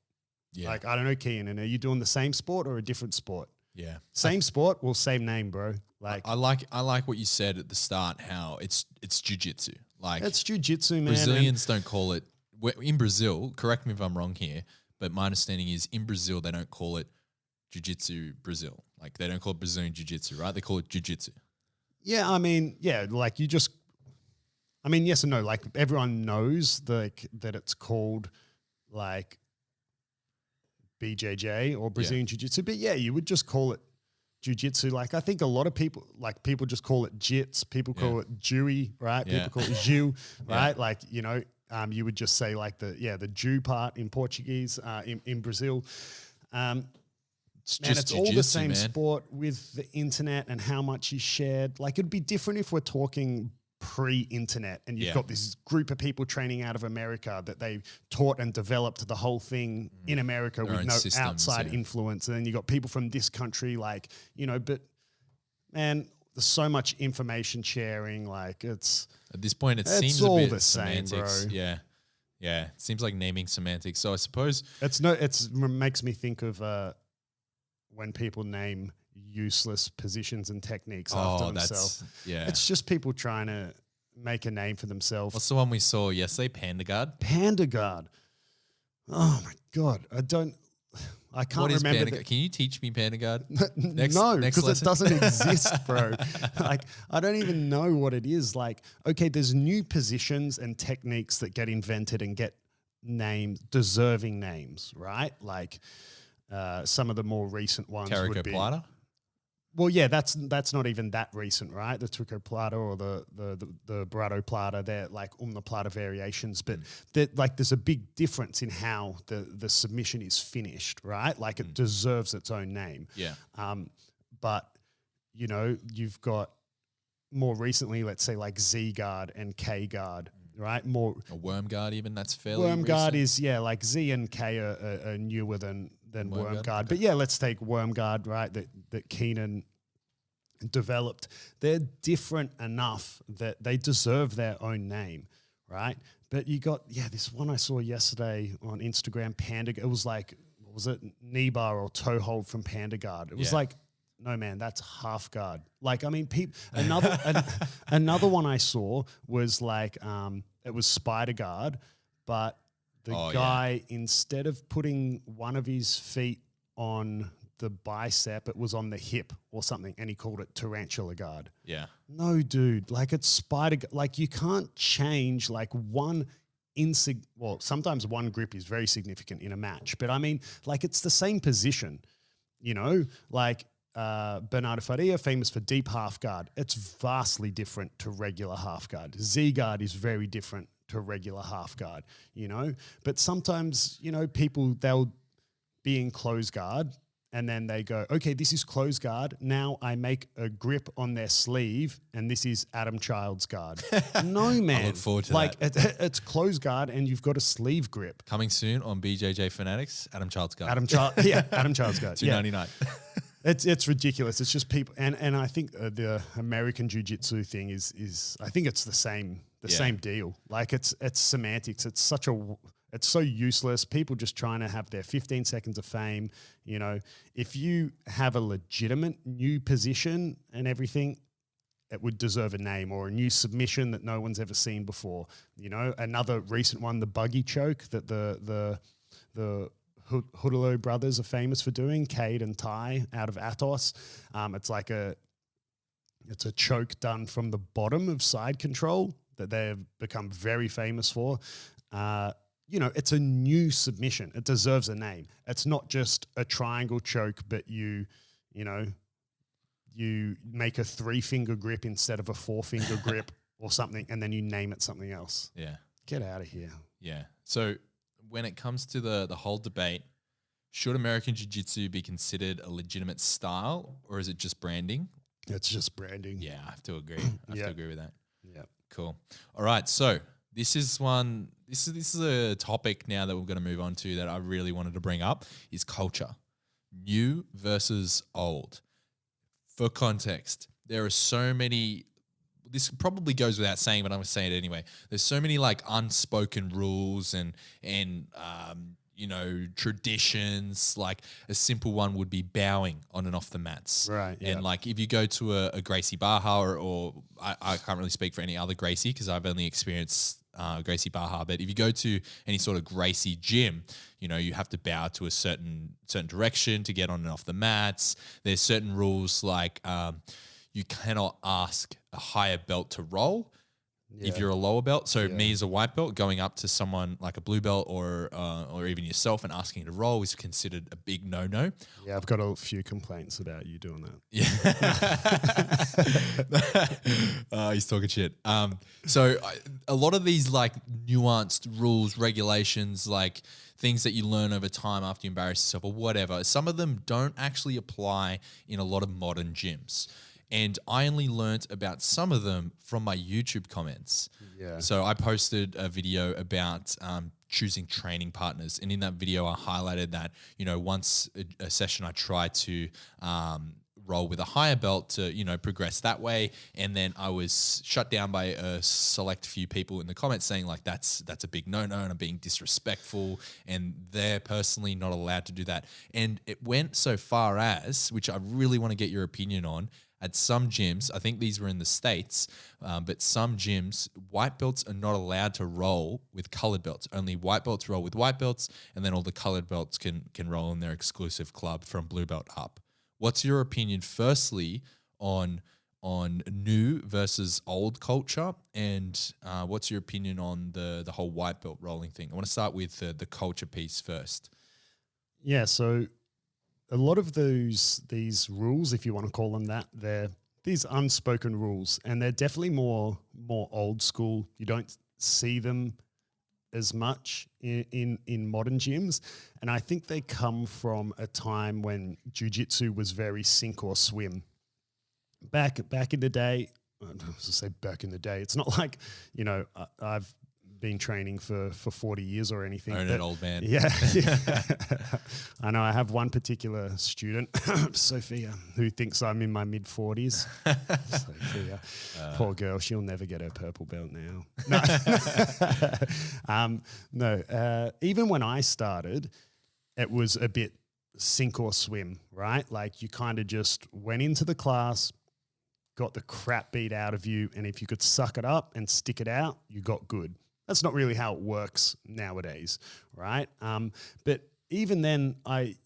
Yeah. Like, I don't know, Kieren, are you doing the same sport or a different sport? Yeah. Same sport, well, same name, bro. Like, I like what you said at the start, how it's jiu-jitsu. Like, it's jiu-jitsu, man. Brazilians don't call it, in Brazil, correct me if I'm wrong here, but my understanding is in Brazil, they don't call it Jiu-Jitsu Brazil. Like, they don't call it Brazilian Jiu-Jitsu, right? They call it Jiu-Jitsu. Yeah, I mean, yeah, like yes and no. Like, everyone knows that it's called like BJJ or Brazilian Jiu-Jitsu, but yeah, you would just call it Jiu-Jitsu. Like, I think a lot of people just call it Jits. People call it Jiu, right? Yeah. People call it Jiu, right? Like, you know, you would just say like the Jiu part in Portuguese, in Brazil. It's all the same sport with the internet and how much is shared. Like, it'd be different if we're talking pre-internet and you've got this group of people training out of America that they taught and developed the whole thing in America with no outside influence. And then you got people from this country, like, you know, but man, there's so much information sharing. Like, it's at this point, it seems all a bit the same, semantics. bro. Yeah. Yeah. It seems like naming semantics. So I suppose it makes me think of when people name useless positions and techniques after themselves. Yeah. It's just people trying to make a name for themselves. What's the one we saw yesterday? Panda guard? Panda guard. Oh my God. I can't What is remember. Panda guard? Can you teach me Panda guard? No, because it doesn't exist, bro. Like, I don't even know what it is. Like, okay, there's new positions and techniques that get invented and get names, deserving names, right? Like, some of the more recent ones would be Plata? Well, yeah, that's not even that recent, right? The Trico Plata or the Barado Plata, they're like Plata variations, but there's a big difference in how the submission is finished, right? Like, it deserves its own name. Yeah. But, you know, you've got more recently, let's say like Z guard and K guard, right? More A worm guard even, that's fairly worm guard recent. is, like Z and K are newer than worm guard. But yeah, let's take worm guard, right? That Keenan developed. They're different enough that they deserve their own name, right? But you got, this one I saw yesterday on Instagram, Panda. It was like, what was it? Knee bar or toe hold from Panda guard. It was like, no, man, that's half guard. Like, I mean, another one I saw was like, it was spider guard, but the guy, instead of putting one of his feet on the bicep, it was on the hip or something, and he called it tarantula guard. Yeah. No, dude, like, it's spider. Like, you can't change like one sometimes one grip is very significant in a match, but I mean, like, it's the same position, you know, like Bernardo Faria, famous for deep half guard. It's vastly different to regular half guard. Z guard is very different to regular half guard, you know, but sometimes, you know, people, they'll be in close guard and then they go, okay, this is close guard. Now I make a grip on their sleeve and this is Adam Child's guard. No, man. I look forward to like, that. It's close guard and you've got a sleeve grip. Coming soon on BJJ Fanatics, Adam Child's guard. Adam Child's guard. $2.99. It's ridiculous. It's just people, and I think the American Jiu-Jitsu thing is I think it's the same deal. Like, it's semantics. It's so useless. People just trying to have their 15 seconds of fame. You know, if you have a legitimate new position and everything, it would deserve a name or a new submission that no one's ever seen before. You know, another recent one, the buggy choke that the the Hudalo brothers are famous for doing, Cade and Ty out of Atos. It's a choke done from the bottom of side control that they've become very famous for. It's a new submission. It deserves a name. It's not just a triangle choke, but you make a 3-finger grip instead of a 4-finger grip or something, and then you name it something else. Yeah. Get out of here. Yeah. So when it comes to the whole debate, should American Jiu-Jitsu be considered a legitimate style, or is it just branding? It's just branding. Yeah, I have to agree. I have to agree with that. Yeah. Cool. All right. So this is a topic now that we're going to move on to that I really wanted to bring up is culture. New versus old. For context, there are so many, this probably goes without saying, but I'm going to say it anyway. There's so many like unspoken rules and traditions. Like a simple one would be bowing on and off the mats. Right. Yeah. And like if you go to a Gracie Baja or I can't really speak for any other Gracie because I've only experienced Gracie Baja, but if you go to any sort of Gracie gym, you have to bow to a certain direction to get on and off the mats. There's certain rules like you cannot ask a higher belt to roll if you're a lower belt. So me as a white belt going up to someone like a blue belt or even yourself and asking to roll is considered a big no-no. Yeah, I've got a few complaints about you doing that. Yeah. He's talking shit. So a lot of these like nuanced rules, regulations, like things that you learn over time after you embarrass yourself or whatever, some of them don't actually apply in a lot of modern gyms. And I only learnt about some of them from my YouTube comments. Yeah. So I posted a video about choosing training partners. And in that video, I highlighted that, once a session I tried to roll with a higher belt to, progress that way. And then I was shut down by a select few people in the comments saying like, that's a big no-no and I'm being disrespectful and they're personally not allowed to do that. And it went so far as, which I really want to get your opinion on, at some gyms, I think these were in the States, but some gyms, white belts are not allowed to roll with colored belts. Only white belts roll with white belts, and then all the colored belts can roll in their exclusive club from blue belt up. What's your opinion, firstly, on new versus old culture, and what's your opinion on the whole white belt rolling thing? I want to start with the culture piece first. Yeah, so a lot of these rules, if you want to call them that, they're these unspoken rules, and they're definitely more old school. You don't see them as much in modern gyms, and I think they come from a time when jiu-jitsu was very sink or swim. Back in the day, I was going to say back in the day, it's not like, I've been training for 40 years or anything. Own it, old man. Yeah. I know I have one particular student, Sophia, who thinks I'm in my mid-40s. Sophia, poor girl, she'll never get her purple belt now. No, even when I started, it was a bit sink or swim, right? Like you kind of just went into the class, got the crap beat out of you, and if you could suck it up and stick it out, you got good. That's not really how it works nowadays, right? But even then,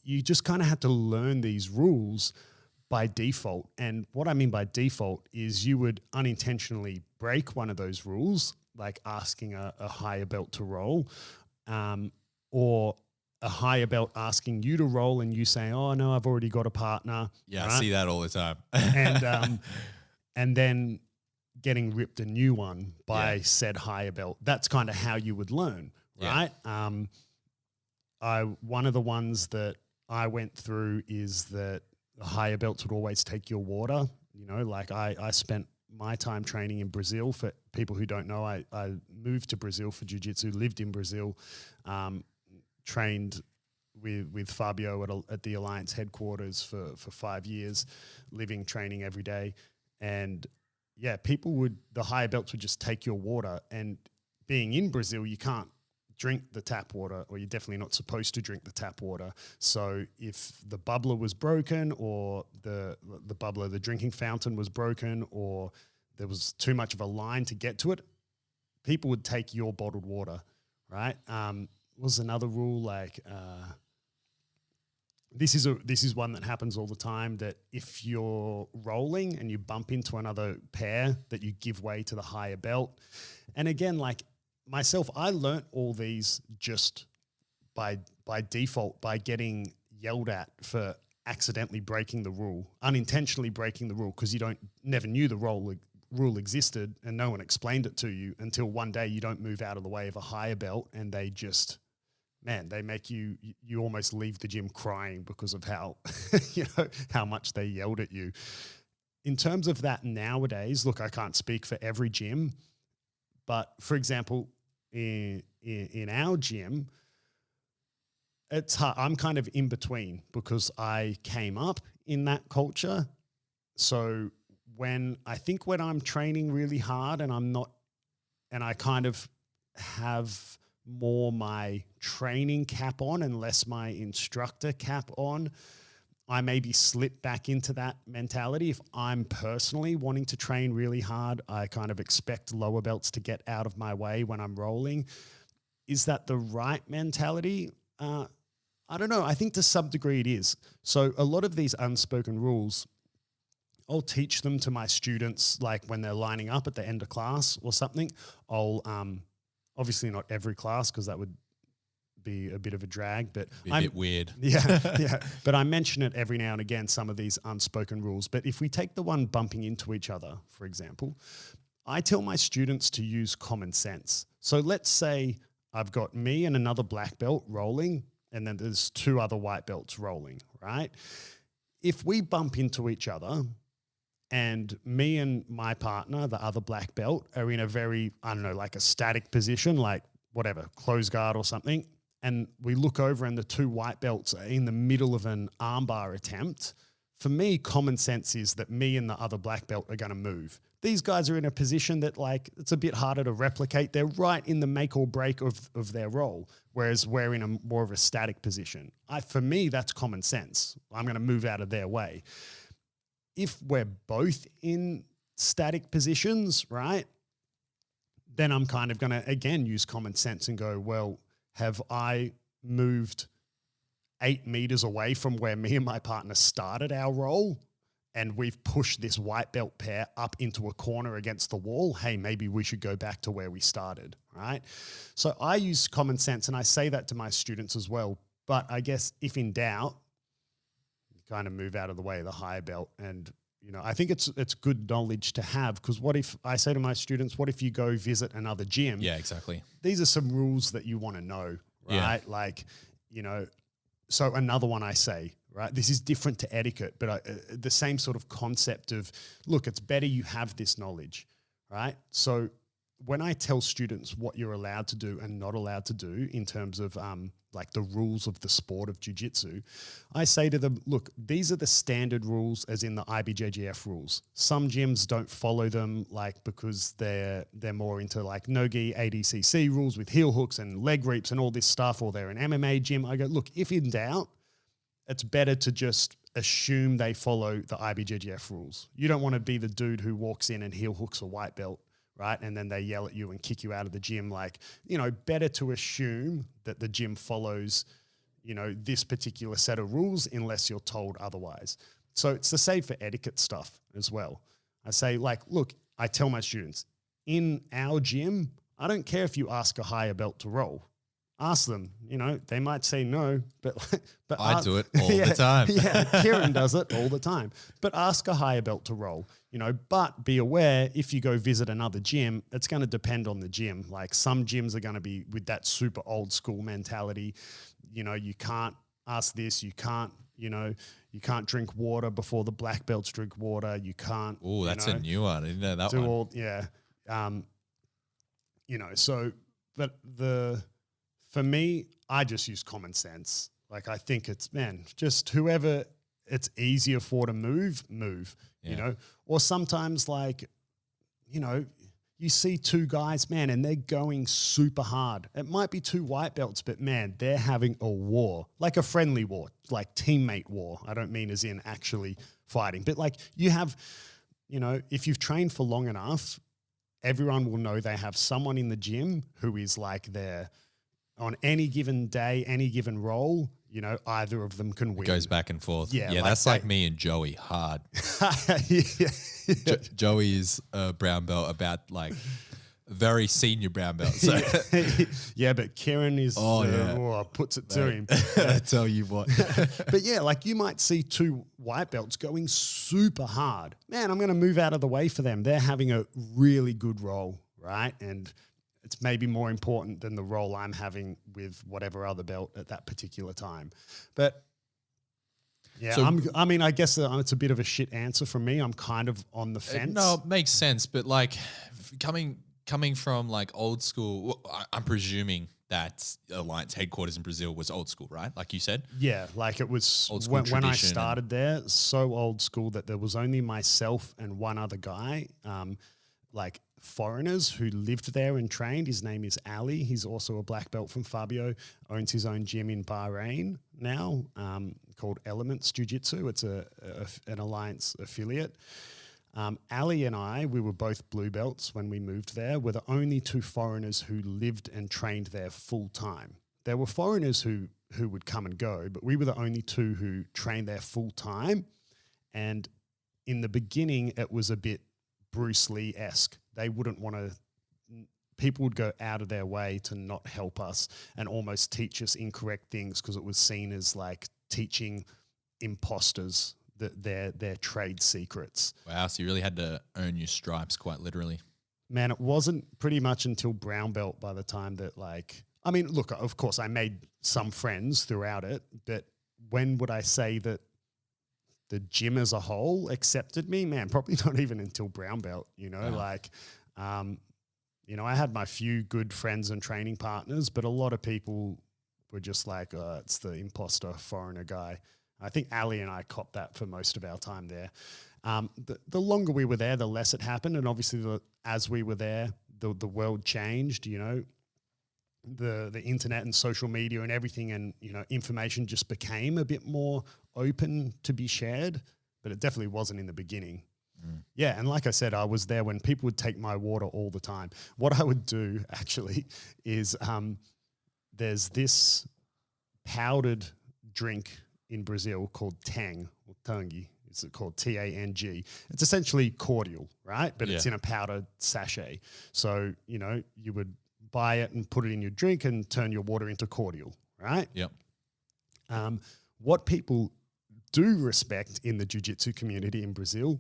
you just kind of had to learn these rules by default. And what I mean by default is you would unintentionally break one of those rules, like asking a higher belt to roll, or a higher belt asking you to roll and you saying, oh, no, I've already got a partner. Yeah, right? I see that all the time. And then getting ripped a new one by said higher belt. That's kind of how you would learn, right? One of the ones that I went through is that the higher belts would always take your water. Like I spent my time training in Brazil. For people who don't know, I moved to Brazil for jiu-jitsu, lived in Brazil, trained with Fabio at the Alliance headquarters for 5 years, training every day. And yeah, the higher belts would just take your water, and being in Brazil, you can't drink the tap water, or you're definitely not supposed to drink the tap water. So if the bubbler was broken, or the drinking fountain was broken, or there was too much of a line to get to it, people would take your bottled water, right? was another rule like this is one that happens all the time, that if you're rolling and you bump into another pair, that you give way to the higher belt. And again, like myself, I learnt all these just by default, by getting yelled at for accidentally breaking the rule, unintentionally breaking the rule, because you never knew the rule existed and no one explained it to you until one day you don't move out of the way of a higher belt and they just, man, they make you almost leave the gym crying because of how, how much they yelled at you. In terms of that nowadays, look, I can't speak for every gym, but for example, in our gym, it's hard. I'm kind of in between because I came up in that culture. So when I'm training really hard and I kind of have more my training cap on and less my instructor cap on, I maybe slip back into that mentality. If I'm personally wanting to train really hard, I kind of expect lower belts to get out of my way when I'm rolling. Is that the right mentality? I don't know. I think to some degree it is. So a lot of these unspoken rules, I'll teach them to my students, like when they're lining up at the end of class or something. I'll obviously not every class because that would be a bit of a drag, but a bit weird. Yeah. But I mention it every now and again, some of these unspoken rules. But if we take the one bumping into each other, for example, I tell my students to use common sense. So let's say I've got me and another black belt rolling, and then there's two other white belts rolling, right? If we bump into each other and me and my partner, the other black belt, are in a very, I don't know, like a static position, like whatever, close guard or something, and we look over and the two white belts are in the middle of an armbar attempt, for me, common sense is that me and the other black belt are going to move. These guys are in a position that, like, it's a bit harder to replicate. They're right in the make or break of their role, whereas we're in a more of a static position. For me, that's common sense. I'm going to move out of their way. If we're both in static positions, right, then I'm kind of going to, again, use common sense and go, well, have I moved 8 meters away from where me and my partner started our roll, and we've pushed this white belt pair up into a corner against the wall? Hey, maybe we should go back to where we started, right? So I use common sense, and I say that to my students as well. But I guess if in doubt, you kind of move out of the way of the higher belt. And, I think it's good knowledge to have, because what if I say to my students, what if you go visit another gym? Yeah, exactly. These are some rules that you want to know, right? Yeah. Like, so another one I say, right? This is different to etiquette, but the same sort of concept of, look, it's better you have this knowledge, right? So when I tell students what you're allowed to do and not allowed to do in terms of like the rules of the sport of jiu-jitsu, I say to them, look, these are the standard rules as in the IBJJF rules. Some gyms don't follow them, like, because they're more into like no-gi ADCC rules with heel hooks and leg reaps and all this stuff, or they're an MMA gym. I go, look, if in doubt, it's better to just assume they follow the IBJJF rules. You don't want to be the dude who walks in and heel hooks a white belt, right? And then they yell at you and kick you out of the gym. Like, better to assume that the gym follows, this particular set of rules unless you're told otherwise. So it's the same for etiquette stuff as well. I say, like, look, I tell my students, in our gym, I don't care if you ask a higher belt to roll. Ask them, they might say no, but I do it all the time. Yeah, Kieren does it all the time. But ask a higher belt to roll, but be aware, if you go visit another gym, it's going to depend on the gym. Like, some gyms are going to be with that super old school mentality. You can't ask this, you can't drink water before the black belts drink water. You can't. Oh, that's a new one. I didn't know that one. For me, I just use common sense. Like, I think it's, just whoever it's easier for to move, Or sometimes, like, you see two guys, and they're going super hard. It might be two white belts, but, they're having a war, like a friendly war, like teammate war. I don't mean as in actually fighting, but like you have, if you've trained for long enough, everyone will know they have someone in the gym who is like their on any given day, any given role, you know, either of them can win. It goes back and forth. Yeah, yeah, like that's like me and Joey hard. Yeah. Joey is a brown belt, about like very senior brown belt. So Yeah, but Kieren is puts it to him. I tell you what. But yeah, like you might see two white belts going super hard. Man, I'm going to move out of the way for them. They're having a really good role, right? And it's maybe more important than the role I'm having with whatever other belt at that particular time. But yeah, So- I guess it's a bit of a shit answer from me. I'm kind of on the fence. No, it makes sense. But like coming from like old school, I'm presuming that Alliance headquarters in Brazil was old school, right? Like you said. Yeah, like it was Old school when I tradition started there, so old school that there was only myself and one other guy, like foreigners who lived there and trained. His name is Ali. He's also a black belt from Fabio, owns his own gym in Bahrain now, called Elements Jiu-Jitsu. It's an Alliance affiliate. Ali and I, we were both blue belts when we moved there. We're the only two foreigners who lived and trained there full time. There were foreigners who would come and go, but we were the only two who trained there full time. And in the beginning, it was a bit Bruce Lee-esque. They wouldn't want to, people would go out of their way to not help us and almost teach us incorrect things because it was seen as like teaching imposters their trade secrets. Wow, so you really had to earn your stripes quite literally. Man, it wasn't pretty much until brown belt by the time that I mean, look, of course I made some friends throughout it, but when would I say that the gym as a whole accepted me? Man, probably not even until brown belt, you know, Wow. I had my few good friends and training partners, but a lot of people were just like, it's the imposter foreigner guy. I think Ali and I copped that for most of our time there. The longer we were there, the less it happened. And obviously as we were there, the world changed, you know, the internet and social media and everything, and, you know, information just became a bit more open to be shared, but it definitely wasn't in the beginning. Yeah, and like I said, I was there when people would take my water all the time. What I would do actually is there's this powdered drink in Brazil called tang or tangi. It's called T-A-N-G. It's essentially cordial, right? But it's in a powdered sachet. So, you know, you would buy it and put it in your drink and turn your water into cordial, right? Yep. What people do respect in the jiu-jitsu community in Brazil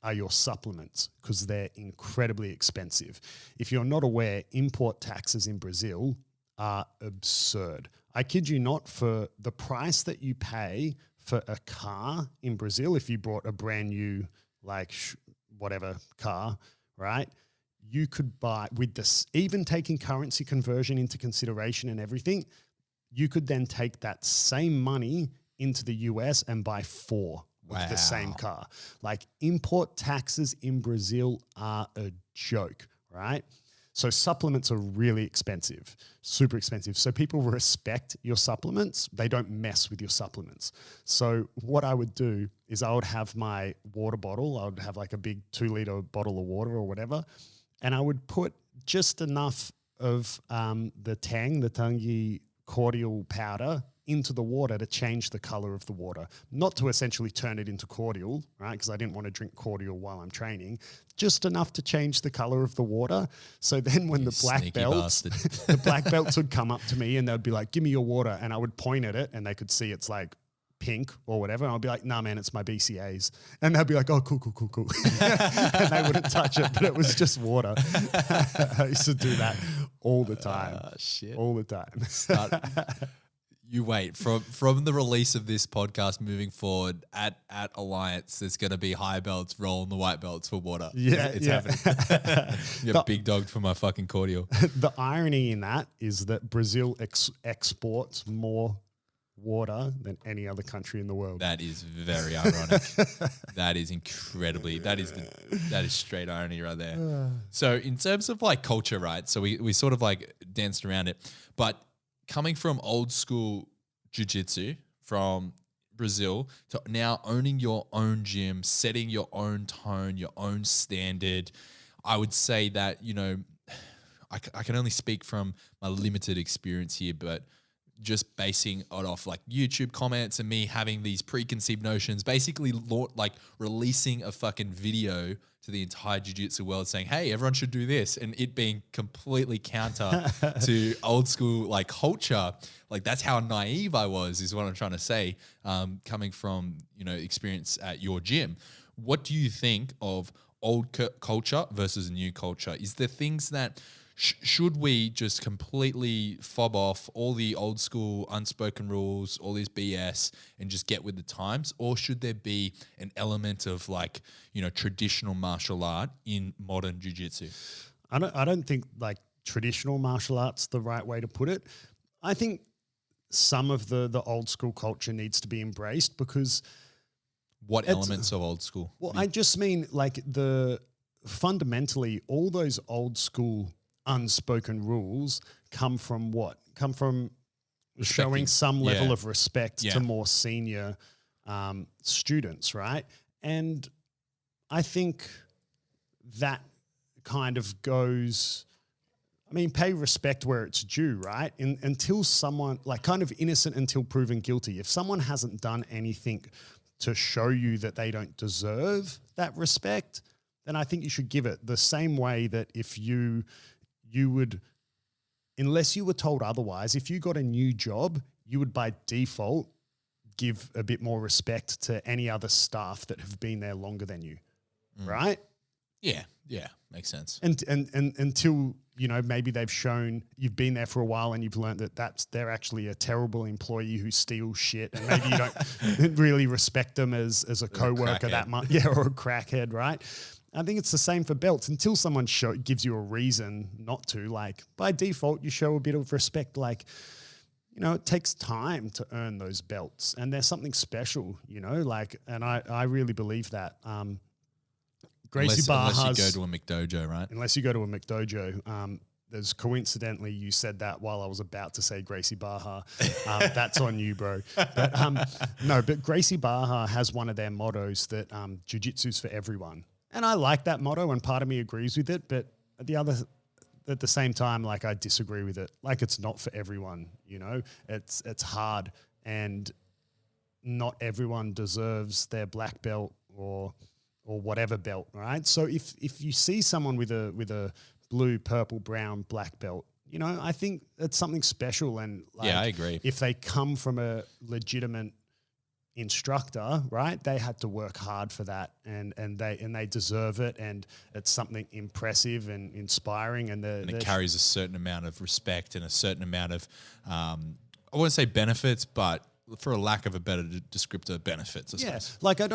are your supplements because they're incredibly expensive. If you're not aware, import taxes in Brazil are absurd. I kid you not, for the price that you pay for a car in Brazil, if you bought a brand new, like whatever car, right? You could buy with this, even taking currency conversion into consideration and everything, you could then take that same money into the US and buy 4 with the same car. Like import taxes in Brazil are a joke, right? So supplements are really expensive, super expensive. So people respect your supplements. They don't mess with your supplements. So what I would do is I would have my water bottle. I would have like a big 2-liter bottle of water or whatever. And I would put just enough of the tangi cordial powder into the water to change the color of the water, not to essentially turn it into cordial, right? Because I didn't want to drink cordial while I'm training, just enough to change the color of the water. So then when the black belts would come up to me and they'd be like, give me your water. And I would point at it and they could see it's like pink or whatever. And I'll be like, nah, man, it's my BCAs. And they'll be like, oh, cool. And they wouldn't touch it, but it was just water. I used to do that all the time. Shit. All the time. You wait from the release of this podcast moving forward at Alliance. There's going to be high belts rolling the white belts for water. Yeah, it's happening. You got big dogged for my fucking cordial. The irony in that is that Brazil exports more water than any other country in the world. That is very ironic. That is incredibly. That is straight irony right there. So in terms of like culture, right? So we sort of like danced around it, but coming from old school jiu-jitsu from Brazil to now owning your own gym, setting your own tone, your own standard, I would say that, you know, I can only speak from my limited experience here, but just basing it off like YouTube comments and me having these preconceived notions, basically like releasing a fucking video to the entire jiu-jitsu world saying, hey, everyone should do this, and it being completely counter to old school like culture. Like that's how naive I was, is what I'm trying to say, coming from, you know, experience at your gym. What do you think of old culture versus new culture? Is there things that should we just completely fob off all the old school unspoken rules, all this BS, and just get with the times? Or should there be an element of like, you know, traditional martial art in modern jiu-jitsu? I don't think like traditional martial art's the right way to put it. I think some of the old school culture needs to be embraced, because what elements of old school? Well, I just mean like fundamentally all those old school unspoken rules come from what? Come from showing some level of respect to more senior students, right? And I think that kind of goes, I mean, pay respect where it's due, right? Until someone, like kind of innocent until proven guilty. If someone hasn't done anything to show you that they don't deserve that respect, then I think you should give it the same way that if you would, unless you were told otherwise, if you got a new job, you would by default give a bit more respect to any other staff that have been there longer than you, right? Yeah, makes sense. And until, you know, maybe they've shown you've been there for a while and you've learned that they're actually a terrible employee who steals shit, and maybe you don't really respect them as a coworker that much, or a crackhead, right? I think it's the same for belts. Until someone gives you a reason not to, like by default, you show a bit of respect. Like, you know, it takes time to earn those belts, and there's something special, you know, like, and I really believe that. Gracie Barra's, unless you go to a McDojo, right? Unless you go to a McDojo. There's coincidentally, you said that while I was about to say Gracie Barra. That's on you, bro. But Gracie Barra has one of their mottos that jiu-jitsu's for everyone. And I like that motto, and part of me agrees with it, but at the same time, like I disagree with it. Like it's not for everyone, you know? It's hard, and not everyone deserves their black belt or whatever belt, right? So if you see someone with a blue, purple, brown, black belt, you know, I think it's something special. And like, I agree. If they come from a legitimate instructor, right, they had to work hard for that, and they deserve it, and it's something impressive and inspiring, and it carries a certain amount of respect and a certain amount of I wouldn't say benefits, but for a lack of a better descriptor, benefits. I suppose. Like you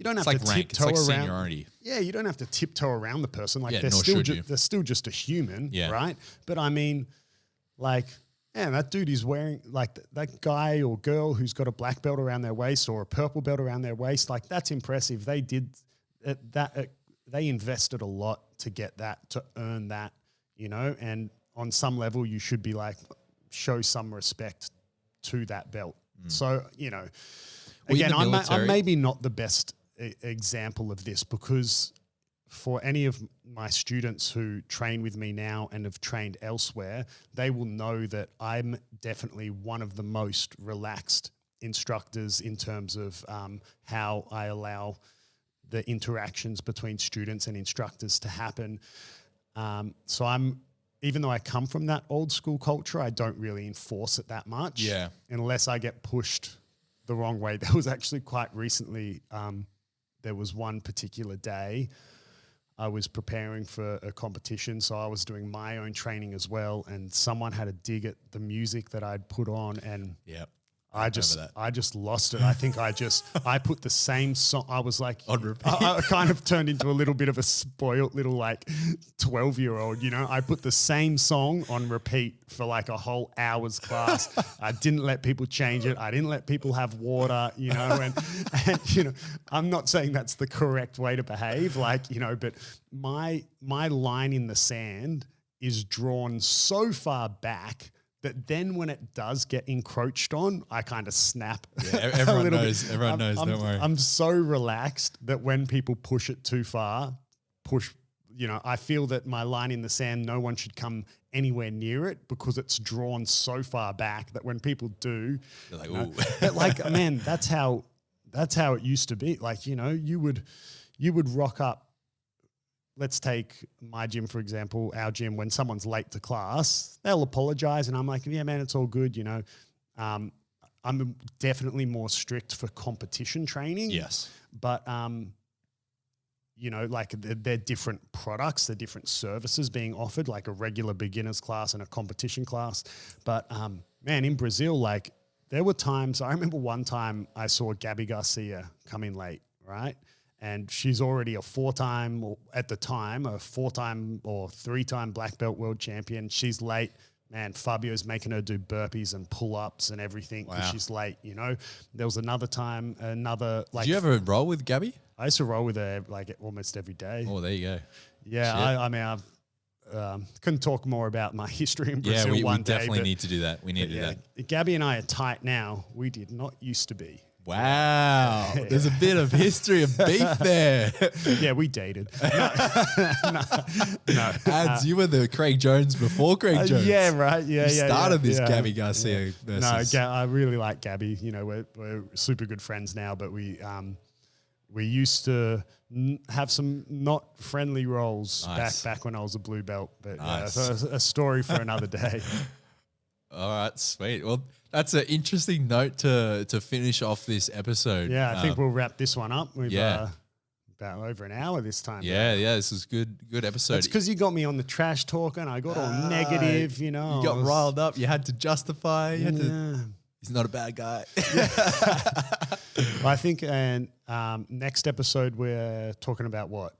don't have to tiptoe around. Seniority. Yeah, you don't have to tiptoe around the person. Like they're still just a human, right? But I mean, like, man, that dude is wearing, like, that guy or girl who's got a black belt around their waist or a purple belt around their waist, like, that's impressive. They did they invested a lot to get that, to earn that, you know, and on some level you should be like, show some respect to that belt. So, you know, again, I'm maybe not the best example of this, because for any of my students who train with me now and have trained elsewhere, they will know that I'm definitely one of the most relaxed instructors in terms of how I allow the interactions between students and instructors to happen. So even though I come from that old school culture, I don't really enforce it that much. Yeah. Unless I get pushed the wrong way. There was actually quite recently, there was one particular day I was preparing for a competition, so I was doing my own training as well, and someone had a dig at the music that I'd put on, and I just lost it. I think I put the same song. I was like, on repeat. I kind of turned into a little bit of a spoiled little like 12-year-old, you know. I put the same song on repeat for like a whole hour's class. I didn't let people change it. I didn't let people have water, you know, and you know, I'm not saying that's the correct way to behave, like, you know, but my line in the sand is drawn so far back that then when it does get encroached on, I kind of snap. Yeah, everyone knows. Everyone knows. Don't worry. I'm so relaxed that when people push it too far, you know, I feel that my line in the sand, no one should come anywhere near it because it's drawn so far back that when people do, They're like, you know, ooh. but like, man, that's how it used to be. Like, you know, you would rock up. Let's take my gym, for example, our gym. When someone's late to class, they'll apologize. And I'm like, yeah, man, it's all good. You know, I'm definitely more strict for competition training. Yes. But, you know, like they're different products, they're different services being offered, like a regular beginner's class and a competition class. But, man, in Brazil, like there were times, I remember one time I saw Gabby Garcia come in late, right? And she's already a four-time or 3-time black belt world champion. She's late. Man, Fabio's making her do burpees and pull-ups and everything because Wow. she's late, you know. There was another time, like... Did you ever roll with Gabby? I used to roll with her like almost every day. Oh, there you go. Yeah, Shit. I mean, I've can talk more about my history in Yeah, Brazil we one day. definitely but- need to do that. We need to do yeah, that. Gabby and I are tight now. We did not used to be. Wow. There's a bit of history of beef there. Yeah, we dated. No. Ads, you were the Craig Jones before Craig Jones. Yeah, right. Yeah, You yeah. started this yeah. Gabby Garcia versus... No, I really like Gabby. You know, we're super good friends now, but we used to have some not friendly roles Nice. back when I was a blue belt. But Nice. so a story for another day. All right, sweet. Well, that's an interesting note to finish off this episode. Yeah, I think we'll wrap this one up. We've yeah. about over an hour this time. Yeah, this is good episode. It's because you got me on the trash talk and I got all negative, you know. You got riled up. You had to justify. You had to. Yeah. He's not a bad guy. I think next episode we're talking about what?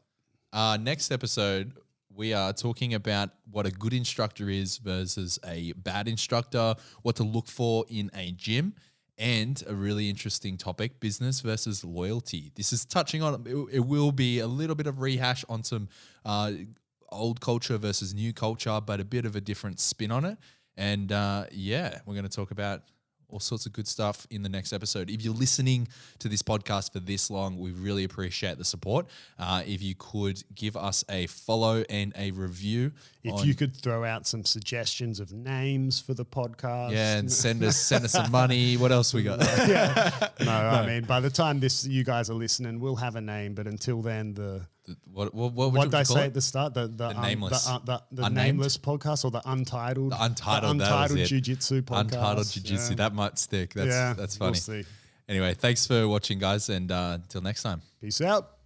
Next episode, we are talking about what a good instructor is versus a bad instructor, what to look for in a gym, and a really interesting topic, business versus loyalty. This is touching on, it will be a little bit of rehash on some old culture versus new culture, but a bit of a different spin on it. And we're going to talk about all sorts of good stuff in the next episode. If you're listening to this podcast for this long, we really appreciate the support. If you could give us a follow and a review. If you could throw out some suggestions of names for the podcast. Yeah, and send us some money. What else we got? No, I mean, by the time you guys are listening, we'll have a name. But until then, What what did I call say it? at the start? The nameless. the Unnamed? nameless podcast or the untitled? The Untitled, that was it. Jiu-Jitsu podcast. Untitled Jiu-Jitsu. Yeah. That might stick. That's funny. We'll see. Anyway, thanks for watching, guys, and until next time. Peace out.